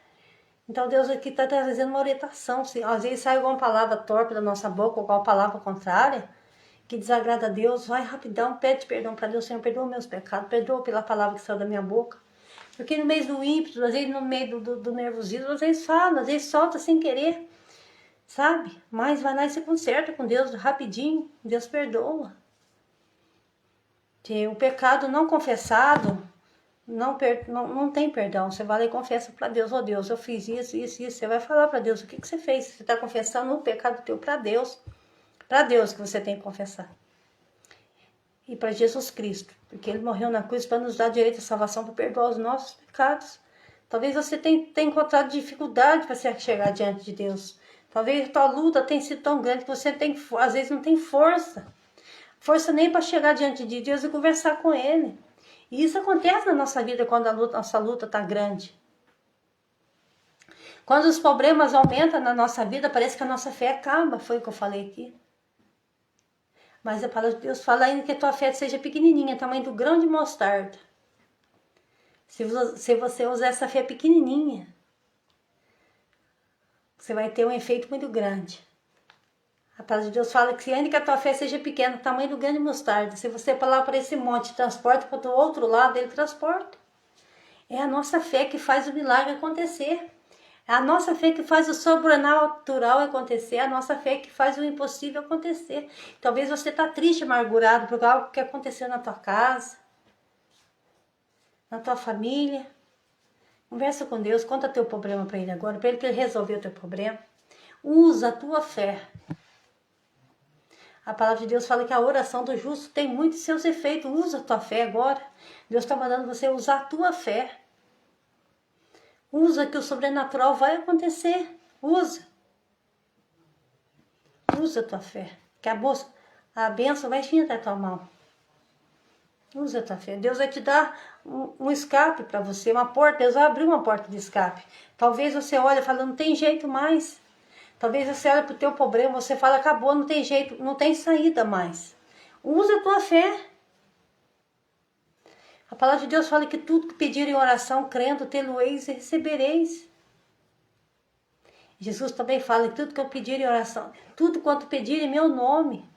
Então Deus aqui está trazendo uma orientação. Se às vezes sai alguma palavra torpe da nossa boca, ou alguma palavra contrária, que desagrada a Deus, vai rapidão, pede perdão para Deus. Senhor, perdoa meus pecados, perdoa pela palavra que saiu da minha boca. Porque no meio do ímpeto, às vezes no meio do nervosismo, às vezes fala, às vezes solta sem querer. Sabe? Mas vai lá e se conserta com Deus rapidinho. Deus perdoa. Que o pecado não confessado não tem perdão. Você vai lá e confessa para Deus. Oh Deus, eu fiz isso. Você vai falar para Deus o que você fez. Você está confessando o pecado teu para Deus. Para Deus que você tem que confessar. E para Jesus Cristo. Porque Ele morreu na cruz para nos dar direito à salvação, para perdoar os nossos pecados. Talvez você tenha encontrado dificuldade para chegar diante de Deus. Talvez a tua luta tenha sido tão grande que você às vezes não tem força. Força nem para chegar diante de Deus e conversar com Ele. E isso acontece na nossa vida quando nossa luta está grande. Quando os problemas aumentam na nossa vida, parece que a nossa fé acaba. Foi o que eu falei aqui. Mas a palavra de Deus fala ainda que a tua fé seja pequenininha, tamanho do grão de mostarda. Se você usar essa fé pequenininha, você vai ter um efeito muito grande. A palavra de Deus fala que ainda que a tua fé seja pequena, o tamanho do grão de mostarda, se você falar para esse monte, transporta para o outro lado, ele transporta. É a nossa fé que faz o milagre acontecer. É a nossa fé que faz o sobrenatural acontecer. É a nossa fé que faz o impossível acontecer. Talvez você está triste, amargurado por algo que aconteceu na tua casa, na tua família. Conversa com Deus, conta teu problema para Ele agora, para Ele resolver o teu problema. Usa a tua fé. A palavra de Deus fala que a oração do justo tem muitos seus efeitos. Usa a tua fé agora. Deus está mandando você usar a tua fé. Usa que o sobrenatural vai acontecer. Usa. Usa a tua fé. Que a bênção vai vir até a tua mão. Usa a tua fé. Deus vai te dar um escape para você, uma porta. Deus vai abrir uma porta de escape. Talvez você olhe e fale, não tem jeito mais. Talvez você olhe para o teu problema, você fala, acabou, não tem jeito, não tem saída mais. Usa a tua fé. A palavra de Deus fala que tudo que pedirem em oração, crendo, tê-lo-eis e recebereis. Jesus também fala que tudo que eu pedir em oração, tudo quanto pedir em meu nome,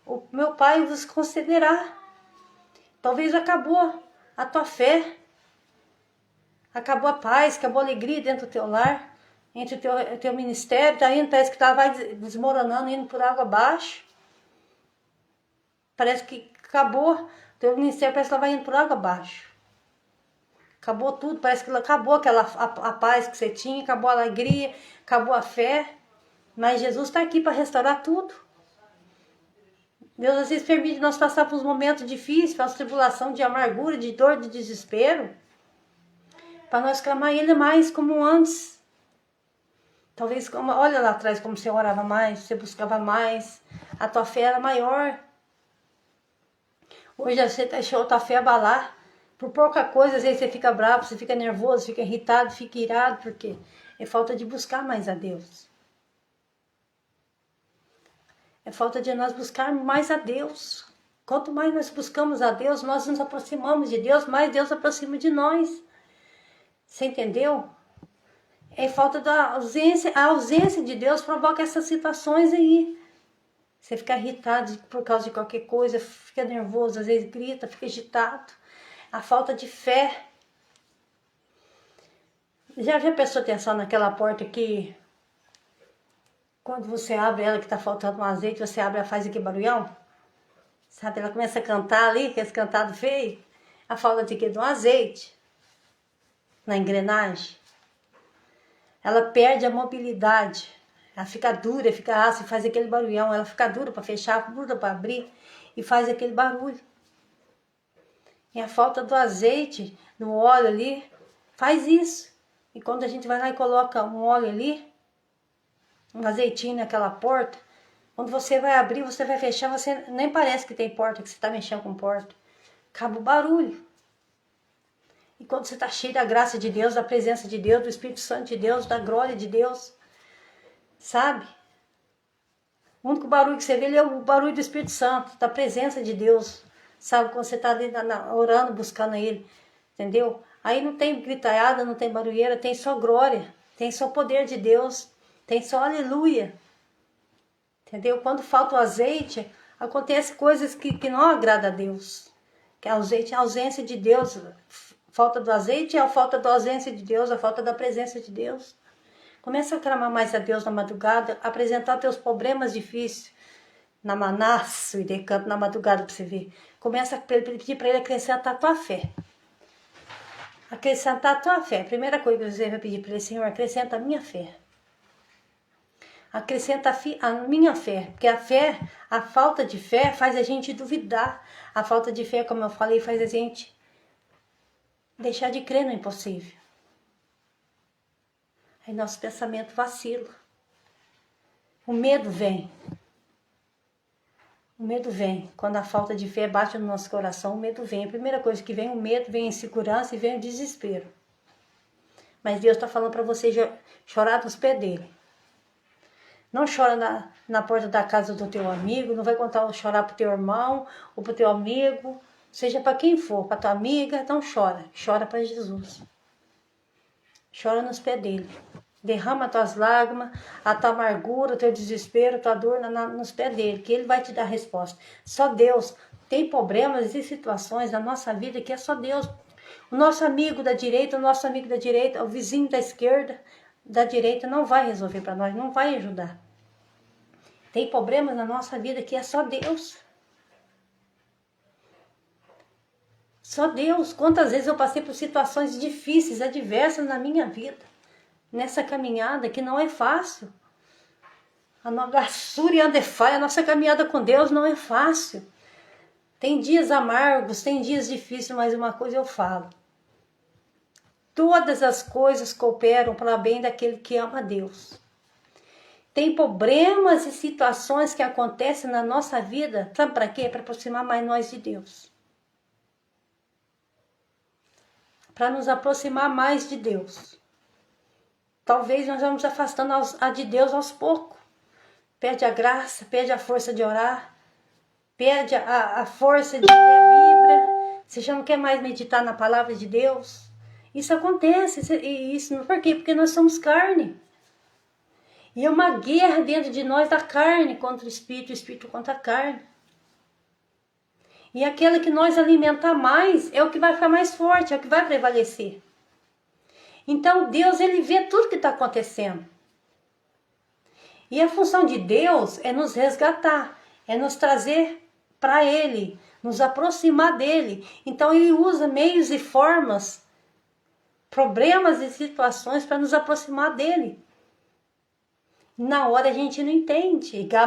o meu Pai vos concederá. Talvez acabou a tua fé, acabou a paz, acabou a alegria dentro do teu lar. Entre o teu ministério, tá indo, parece que vai desmoronando, indo por água abaixo. Parece que acabou, o teu ministério parece que vai indo por água abaixo. Acabou tudo, parece que acabou a paz que você tinha, acabou a alegria, acabou a fé. Mas Jesus está aqui para restaurar tudo. Deus às vezes permite nós passar por uns momentos difíceis, pelas tribulação de amargura, de dor, de desespero, para nós clamar Ele mais como antes. Talvez, olha lá atrás como você orava mais, você buscava mais, a tua fé era maior. Hoje você deixou a tua fé abalar. Por pouca coisa, às vezes você fica bravo, você fica nervoso, fica irritado, fica irado, porque é falta de buscar mais a Deus. É falta de nós buscarmos mais a Deus. Quanto mais nós buscamos a Deus, nós nos aproximamos de Deus, mais Deus aproxima de nós. Você entendeu? É falta da ausência. A ausência de Deus provoca essas situações aí. Você fica irritado por causa de qualquer coisa, fica nervoso, às vezes grita, fica agitado. A falta de fé. Já prestou atenção naquela porta que, quando você abre ela que está faltando um azeite, você abre ela faz aquele barulhão? Sabe, ela começa a cantar ali, que esse cantado feio. A falta de quê? De um azeite na engrenagem. Ela perde a mobilidade. Ela fica dura, fica ácida, faz aquele barulhão. Ela fica dura para fechar, dura para abrir e faz aquele barulho. E a falta do azeite, do óleo ali, faz isso. E quando a gente vai lá e coloca um óleo ali, um azeitinho naquela porta, quando você vai abrir, você vai fechar, você nem parece que tem porta, que você está mexendo com porta. Acaba o barulho. E quando você está cheio da graça de Deus, da presença de Deus, do Espírito Santo de Deus, da glória de Deus, sabe? O único barulho que você vê é o barulho do Espírito Santo, da presença de Deus. Sabe? Quando você está ali orando, buscando Ele. Entendeu? Aí não tem gritaiada, não tem barulheira, tem só glória. Tem só poder de Deus. Tem só aleluia. Entendeu? Quando falta o azeite, acontece coisas que não agradam a Deus. Que a ausência de Deus. Falta do azeite é a falta da ausência de Deus, a falta da presença de Deus. Começa a clamar mais a Deus na madrugada, apresentar teus problemas difíceis na manaço e decanto na madrugada para você ver. Começa a pedir para Ele acrescentar a tua fé. Acrescentar a tua fé. A primeira coisa que você vai pedir para Ele, Senhor, acrescenta a minha fé. Acrescenta a minha fé. Porque a fé, a falta de fé faz a gente duvidar. A falta de fé, como eu falei, faz a gente deixar de crer no impossível. Aí nosso pensamento vacila. O medo vem. O medo vem. Quando a falta de fé bate no nosso coração, o medo vem. A primeira coisa que vem, o medo, vem a insegurança e vem o desespero. Mas Deus está falando para você chorar nos pés dele. Não chora na porta da casa do teu amigo, não vai chorar para o teu irmão ou para o teu amigo, seja para quem for, para tua amiga, então chora. Chora para Jesus. Chora nos pés dele. Derrama tuas lágrimas, a tua amargura, o teu desespero, a tua dor nos pés dele, que ele vai te dar a resposta. Só Deus. Tem problemas e situações na nossa vida que é só Deus. O nosso amigo da direita, o vizinho da esquerda, da direita, não vai resolver para nós, não vai ajudar. Tem problemas na nossa vida que é só Deus. Só Deus. Quantas vezes eu passei por situações difíceis, adversas na minha vida. Nessa caminhada que não é fácil. A nossa caminhada com Deus não é fácil. Tem dias amargos, tem dias difíceis, mas uma coisa eu falo. Todas as coisas cooperam para o bem daquele que ama a Deus. Tem problemas e situações que acontecem na nossa vida, sabe para quê? Para aproximar mais nós de Deus. Para nos aproximar mais de Deus. Talvez nós vamos afastando de Deus aos poucos. Perde a graça, perde a força de orar, perde a força de ler a Bíblia. Você já não quer mais meditar na palavra de Deus. Isso acontece. Isso, por quê? Porque nós somos carne. E é uma guerra dentro de nós da carne contra o espírito contra a carne. E aquela que nós alimentar mais é o que vai ficar mais forte, é o que vai prevalecer. Então Deus, ele vê tudo que está acontecendo. E a função de Deus é nos resgatar, é nos trazer para Ele, nos aproximar dEle. Então Ele usa meios e formas, problemas e situações para nos aproximar dEle. Na hora a gente não entende. Deus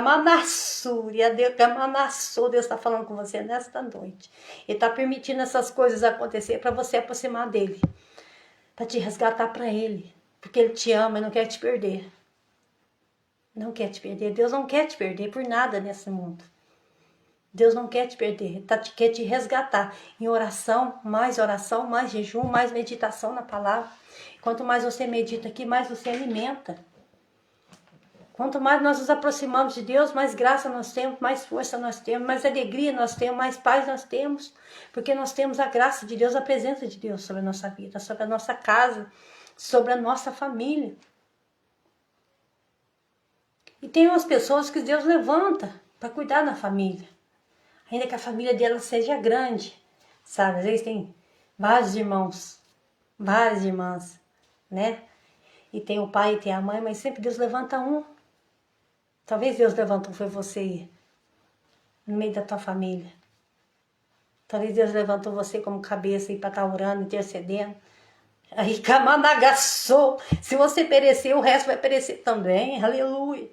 está falando com você nesta noite. Ele está permitindo essas coisas acontecer para você aproximar dEle. Para te resgatar para Ele. Porque Ele te ama e não quer te perder. Não quer te perder. Deus não quer te perder por nada nesse mundo. Deus não quer te perder. Quer te resgatar. Em oração, mais jejum, mais meditação na palavra. Quanto mais você medita aqui, mais você alimenta. Quanto mais nós nos aproximamos de Deus, mais graça nós temos, mais força nós temos, mais alegria nós temos, mais paz nós temos. Porque nós temos a graça de Deus, a presença de Deus sobre a nossa vida, sobre a nossa casa, sobre a nossa família. E tem umas pessoas que Deus levanta para cuidar da família. Ainda que a família dela seja grande, sabe? Às vezes tem vários irmãos, várias irmãs, né? E tem o pai e tem a mãe, mas sempre Deus levanta um. Talvez Deus levantou foi você no meio da tua família. Talvez Deus levantou você como cabeça para estar orando, intercedendo. Aí, camanagaçou. Se você perecer, o resto vai perecer também. Aleluia.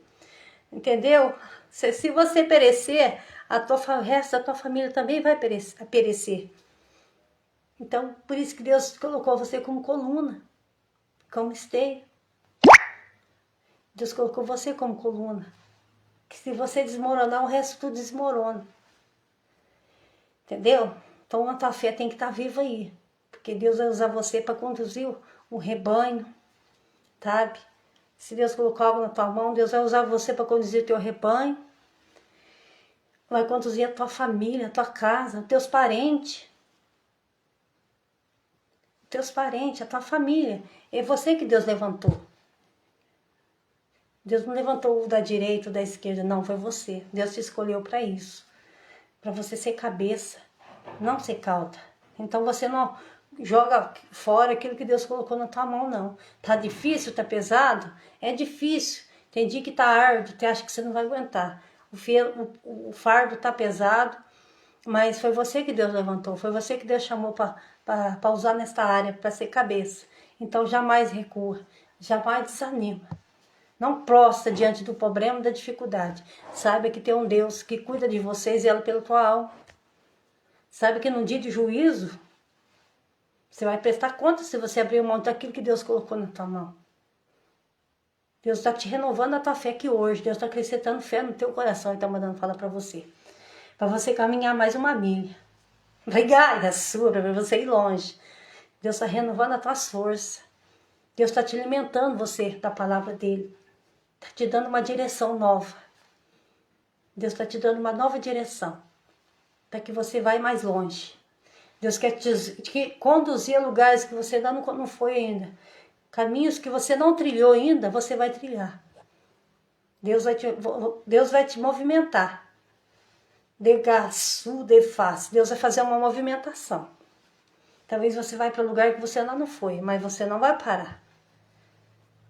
Entendeu? Se você perecer, o resto da tua família também vai perecer. Então, por isso que Deus colocou você como coluna, como esteio. Deus colocou você como coluna. Que se você desmoronar, o resto tudo desmorona. Entendeu? Então a tua fé tem que estar viva aí. Porque Deus vai usar você para conduzir o rebanho, sabe? Se Deus colocar algo na tua mão, Deus vai usar você para conduzir o teu rebanho. Vai conduzir a tua família, a tua casa, os teus parentes. Teus parentes, a tua família. É você que Deus levantou. Deus não levantou o da direita ou da esquerda, não, foi você. Deus te escolheu para isso. Para você ser cabeça, não ser cauda. Então você não joga fora aquilo que Deus colocou na tua mão, não. Tá difícil, tá pesado? É difícil. Tem dia que tá árduo, você acha que você não vai aguentar. O fardo tá pesado, mas foi você que Deus levantou, foi você que Deus chamou para usar nesta área, para ser cabeça. Então jamais recua, jamais desanima. Não prostra diante do problema, da dificuldade. Saiba que tem um Deus que cuida de vocês e ela pela tua alma. Saiba que no dia de juízo, você vai prestar conta se você abrir mão daquilo que Deus colocou na tua mão. Deus está te renovando a tua fé aqui hoje. Deus está acrescentando fé no teu coração e está mandando falar para você. Para você caminhar mais uma milha. Obrigada, sua, para você ir longe. Deus está renovando as tuas forças. Deus está te alimentando você da palavra dele. Está te dando uma direção nova. Deus está te dando uma nova direção. Para que você vá mais longe. Deus quer te conduzir a lugares que você ainda não foi ainda. Caminhos que você não trilhou ainda, você vai trilhar. Deus vai te movimentar. De gaçu, de faz. Deus vai fazer uma movimentação. Talvez você vai para um lugar que você ainda não foi, mas você não vai parar.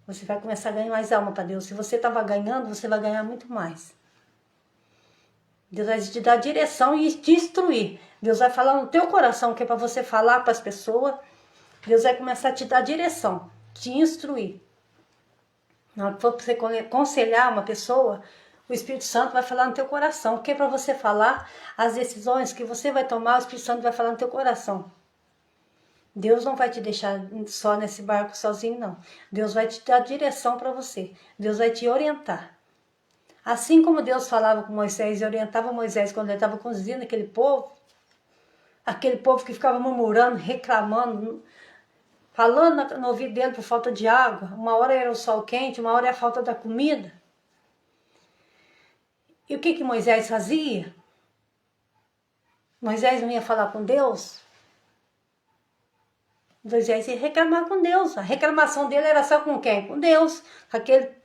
Você vai começar a ganhar mais alma para Deus. Se você estava ganhando, você vai ganhar muito mais. Deus vai te dar direção e te instruir. Deus vai falar no teu coração, que é para você falar para as pessoas. Deus vai começar a te dar direção, te instruir. Na hora que for você aconselhar uma pessoa, o Espírito Santo vai falar no teu coração. Que é para você falar as decisões que você vai tomar, o Espírito Santo vai falar no teu coração. Deus não vai te deixar só nesse barco sozinho, não. Deus vai te dar direção para você. Deus vai te orientar. Assim como Deus falava com Moisés e orientava Moisés quando ele estava conduzindo aquele povo que ficava murmurando, reclamando, falando no ouvido dele por falta de água. Uma hora era o sol quente, uma hora era a falta da comida. E o que Moisés fazia? Moisés não ia falar com Deus? Moisés ia reclamar com Deus. A reclamação dele era só com quem? Com Deus.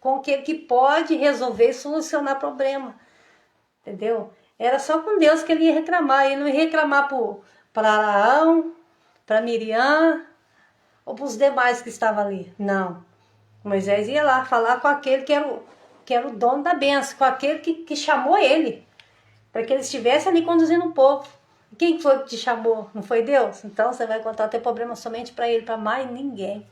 Com aquele que pode resolver e solucionar problema. Entendeu? Era só com Deus que ele ia reclamar. Ele não ia reclamar para Arão, para Miriam ou para os demais que estavam ali. Não. Moisés ia lá falar com aquele que era o dono da bênção, com aquele que chamou ele, para que ele estivesse ali conduzindo o povo. Quem foi que te chamou? Não foi Deus? Então você vai contar o teu problema somente para ele, para mais ninguém.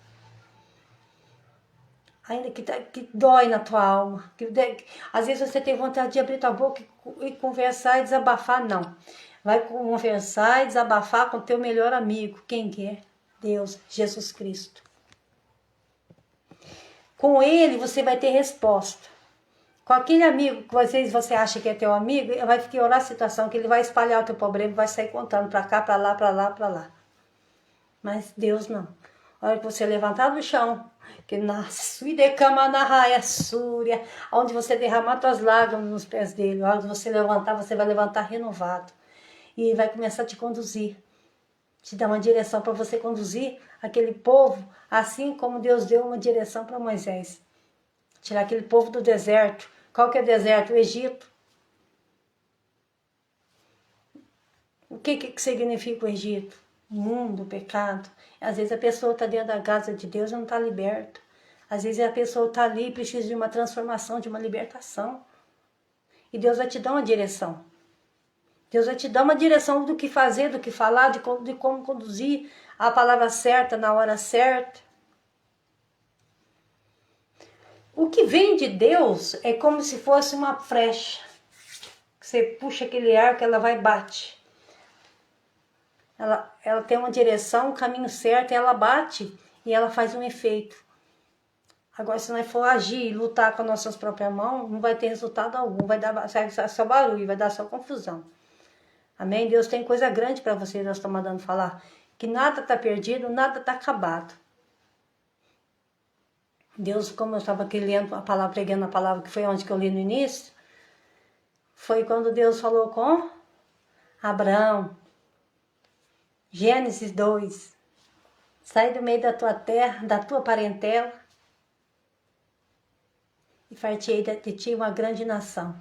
Ainda que dói na tua alma. Às vezes você tem vontade de abrir tua boca e conversar e desabafar. Não. Vai conversar e desabafar com o teu melhor amigo. Quem que é? Deus, Jesus Cristo. Com ele você vai ter resposta. Com aquele amigo que às vezes você acha que é teu amigo, vai piorar a situação, que ele vai espalhar o teu problema, vai sair contando pra cá, pra lá, pra lá, pra lá. Mas Deus não. A hora que você levantar do chão, que nasce, súria, onde você derramar tuas lágrimas nos pés dele, a hora que você levantar, você vai levantar renovado. E ele vai começar a te conduzir, te dar uma direção para você conduzir aquele povo, assim como Deus deu uma direção para Moisés. Tirar aquele povo do deserto. Qual que é o deserto? O Egito. O que significa o Egito? O mundo, o pecado. Às vezes a pessoa está dentro da casa de Deus e não está liberta. Às vezes a pessoa está ali e precisa de uma transformação, de uma libertação. E Deus vai te dar uma direção. Deus vai te dar uma direção do que fazer, do que falar, de como conduzir a palavra certa na hora certa. O que vem de Deus é como se fosse uma flecha. Você puxa aquele arco, ela vai e bate. Ela tem uma direção, um caminho certo, ela bate e ela faz um efeito. Agora, se nós for agir e lutar com as nossas próprias mãos, não vai ter resultado algum, vai dar só barulho, vai dar só confusão. Amém? Deus tem coisa grande para você, nós estamos mandando falar. Que nada está perdido, nada está acabado. Deus, como eu estava aqui lendo a palavra, pregando a palavra, que foi onde que eu li no início, foi quando Deus falou com Abraão. Gênesis 2. Sai do meio da tua terra, da tua parentela, e fartei de ti uma grande nação.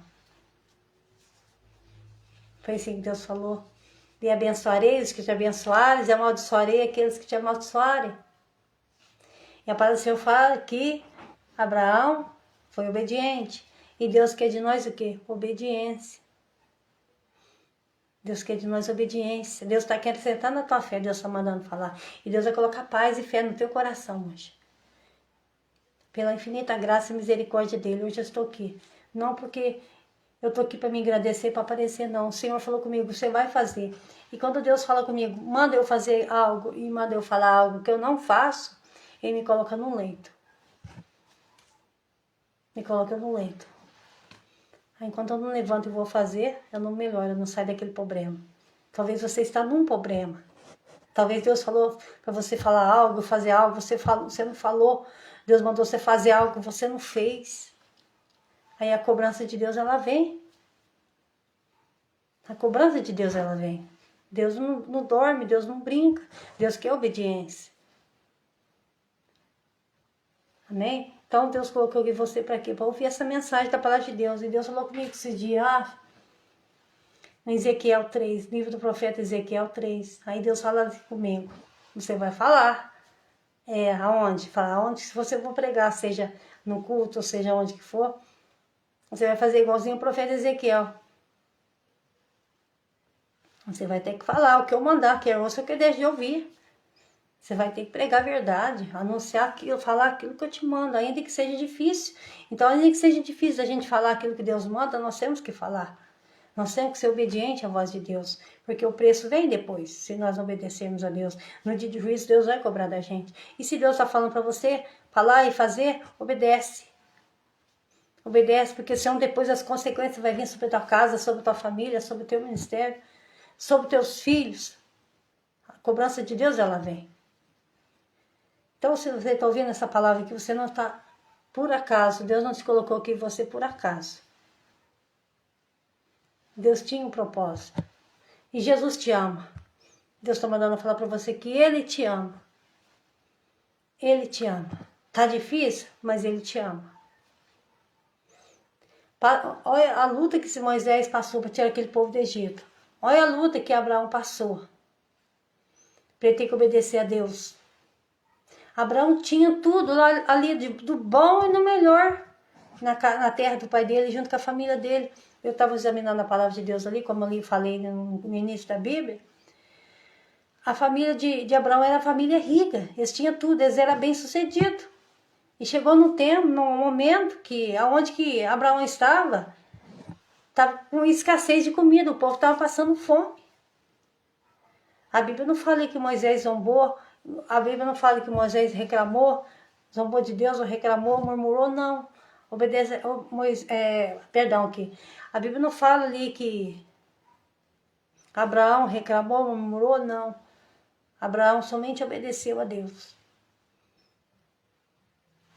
Foi assim que Deus falou. E abençoarei os que te abençoarem, e amaldiçoarei aqueles que te amaldiçoarem. E a palavra do Senhor fala que Abraão foi obediente. E Deus quer de nós o quê? Obediência. Deus quer de nós obediência. Deus está acrescentando a tua fé, Deus está mandando falar. E Deus vai colocar paz e fé no teu coração hoje. Pela infinita graça e misericórdia dele, hoje eu estou aqui. Não porque eu estou aqui para me agradecer, para aparecer, não. O Senhor falou comigo, você vai fazer. E quando Deus fala comigo, manda eu fazer algo e manda eu falar algo que eu não faço, Ele me coloca num leito. Me coloca num leito. Aí, enquanto eu não levanto e vou fazer, eu não melhoro, eu não saio daquele problema. Talvez você está num problema. Talvez Deus falou para você falar algo, fazer algo, você não falou. Deus mandou você fazer algo, você não fez. Aí a cobrança de Deus, ela vem. A cobrança de Deus, ela vem. Deus não dorme, Deus não brinca. Deus quer obediência. Amém? Então Deus colocou aqui você para quê? Para ouvir essa mensagem da palavra de Deus. E Deus falou comigo esses dias, em Ezequiel 3, livro do profeta Ezequiel 3. Aí Deus fala assim comigo, você vai falar. Aonde? Falar aonde? Se você for pregar, seja no culto, ou seja onde que for, você vai fazer igualzinho o profeta Ezequiel. Você vai ter que falar o que eu mandar, que é o que eu deixo de ouvir. Você vai ter que pregar a verdade, anunciar aquilo, falar aquilo que eu te mando, ainda que seja difícil. Então, ainda que seja difícil a gente falar aquilo que Deus manda, nós temos que falar. Nós temos que ser obedientes à voz de Deus, porque o preço vem depois, se nós obedecermos a Deus. No dia de juízo, Deus vai cobrar da gente. E se Deus está falando para você falar e fazer, obedece. Obedece, porque senão depois as consequências vão vir sobre a tua casa, sobre a tua família, sobre o teu ministério, sobre os teus filhos. A cobrança de Deus, ela vem. Então, se você está ouvindo essa palavra aqui, você não está por acaso. Deus não te colocou aqui você por acaso. Deus tinha um propósito. E Jesus te ama. Deus está mandando falar para você que Ele te ama. Ele te ama. Tá difícil, mas Ele te ama. Olha a luta que Moisés passou para tirar aquele povo do Egito. Olha a luta que Abraão passou. Para ele ter que obedecer a Deus. Abraão tinha tudo lá, ali do bom e do melhor na terra do pai dele, junto com a família dele. Eu estava examinando a palavra de Deus ali, como eu falei no início da Bíblia. A família de Abraão era uma família rica, eles tinham tudo, eles eram bem-sucedidos. E chegou num momento que, aonde que Abraão estava com escassez de comida, o povo estava passando fome. A Bíblia não fala que Moisés zombou, a Bíblia não fala que Moisés reclamou, zombou de Deus ou reclamou, murmurou, não. Obedeça, perdão, que a Bíblia não fala ali que Abraão reclamou, murmurou, não. Abraão somente obedeceu a Deus.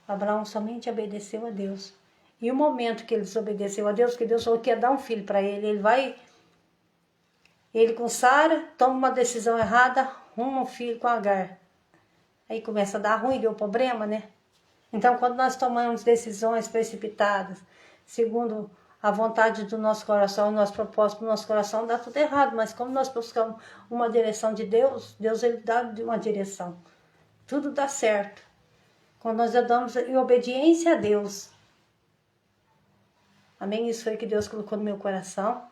Abraão somente obedeceu a Deus. E o momento que ele desobedeceu a Deus, que Deus falou que ia dar um filho para ele, ele com Sara, toma uma decisão errada, arruma um filho com Agar. Aí começa a dar ruim, deu problema, né? Então, quando nós tomamos decisões precipitadas, segundo a vontade do nosso coração, o nosso propósito do nosso coração, dá tudo errado. Mas como nós buscamos uma direção de Deus, Deus ele dá uma direção. Tudo dá certo. Quando nós andamos em obediência a Deus. Amém? Isso foi o que Deus colocou no meu coração.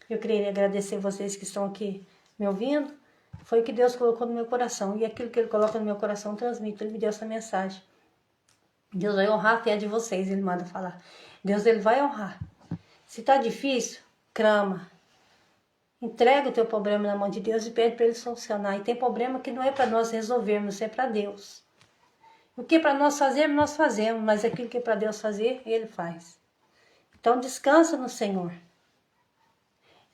Eu queria agradecer vocês que estão aqui me ouvindo. Foi o que Deus colocou no meu coração. E aquilo que Ele coloca no meu coração, eu transmito. Ele me deu essa mensagem. Deus vai honrar a fé de vocês, Ele manda falar. Deus, Ele vai honrar. Se está difícil, clama. Entrega o teu problema na mão de Deus e pede para Ele solucionar. E tem problema que não é para nós resolvermos, é para Deus. O que é para nós fazermos, nós fazemos. Mas aquilo que é para Deus fazer, Ele faz. Então descansa no Senhor.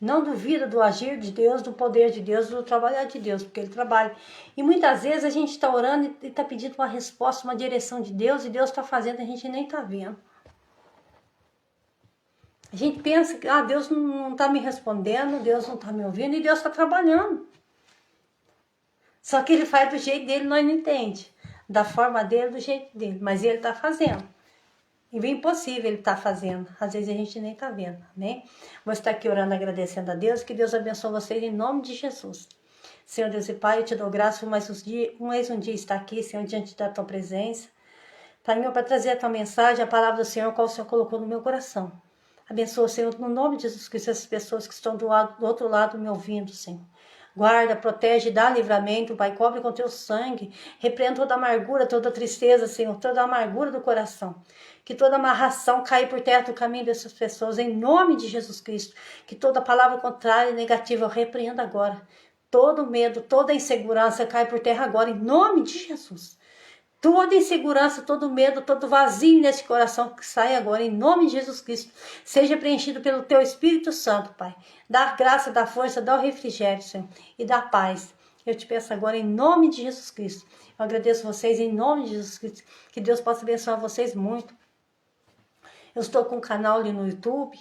Não duvida do agir de Deus, do poder de Deus, do trabalhar de Deus, porque Ele trabalha. E muitas vezes a gente está orando e está pedindo uma resposta, uma direção de Deus, e Deus está fazendo, a gente nem está vendo. A gente pensa que Deus não está me respondendo, Deus não está me ouvindo, e Deus está trabalhando. Só que Ele faz do jeito dele, nós não entendemos. Da forma dele, do jeito dele, mas Ele está fazendo. E o impossível Ele está fazendo. Às vezes a gente nem está vendo, amém? Vou estar aqui orando, agradecendo a Deus. Que Deus abençoe vocês em nome de Jesus. Senhor Deus e Pai, eu te dou graça por mais um dia estar aqui, Senhor, diante da Tua presença. Pai meu, para trazer a Tua mensagem, a palavra do Senhor, qual o Senhor colocou no meu coração. Abençoa, Senhor, no nome de Jesus Cristo, essas pessoas que estão do outro lado me ouvindo, Senhor. Guarda, protege, dá livramento, Pai, cobre com Teu sangue. Repreenda toda amargura, toda tristeza, Senhor, toda amargura do coração. Que toda amarração caia por terra do caminho dessas pessoas, em nome de Jesus Cristo. Que toda palavra contrária e negativa eu repreenda agora. Todo medo, toda insegurança caia por terra agora, em nome de Jesus. Toda insegurança, todo medo, todo vazio nesse coração que sai agora, em nome de Jesus Cristo, seja preenchido pelo Teu Espírito Santo, Pai. Dá graça, dá força, dá o refrigério, Senhor, e dá paz. Eu te peço agora em nome de Jesus Cristo. Eu agradeço vocês em nome de Jesus Cristo. Que Deus possa abençoar vocês muito. Eu estou com um canal ali no YouTube.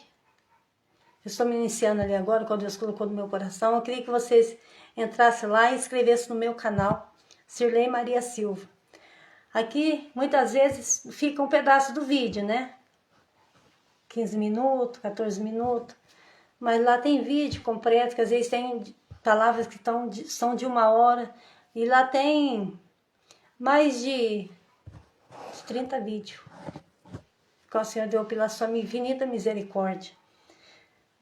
Eu estou me iniciando ali agora, quando Deus colocou no meu coração. Eu queria que vocês entrassem lá e inscrevessem no meu canal, Sirlei Maria Silva. Aqui, muitas vezes, fica um pedaço do vídeo, né? 15 minutos, 14 minutos. Mas lá tem vídeo completo, que às vezes tem palavras que são de 1 hora. E lá tem mais de 30 vídeos. Que o Senhor deu pela sua infinita misericórdia.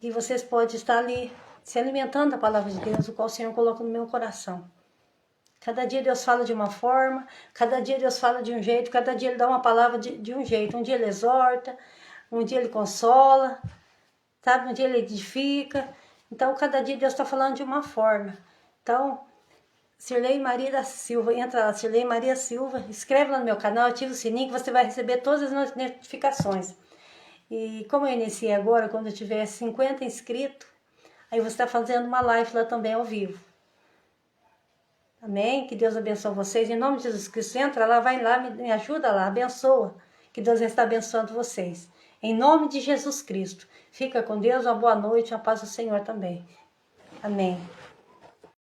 E vocês podem estar ali se alimentando da palavra de Deus, o qual o Senhor colocou no meu coração. Cada dia Deus fala de uma forma, cada dia Deus fala de um jeito, cada dia Ele dá uma palavra de um jeito. Um dia Ele exorta, um dia Ele consola, sabe? Um dia Ele edifica. Então, cada dia Deus está falando de uma forma. Então, Sirlei Maria da Silva, entra lá, Sirlei Maria Silva, inscreve lá no meu canal, ativa o sininho que você vai receber todas as notificações. E como eu iniciei agora, quando eu tiver 50 inscritos, aí você está fazendo uma live lá também ao vivo. Amém? Que Deus abençoe vocês. Em nome de Jesus Cristo, entra lá, vai lá, me ajuda lá, abençoa. Que Deus está abençoando vocês. Em nome de Jesus Cristo. Fica com Deus, uma boa noite, uma paz do Senhor também. Amém.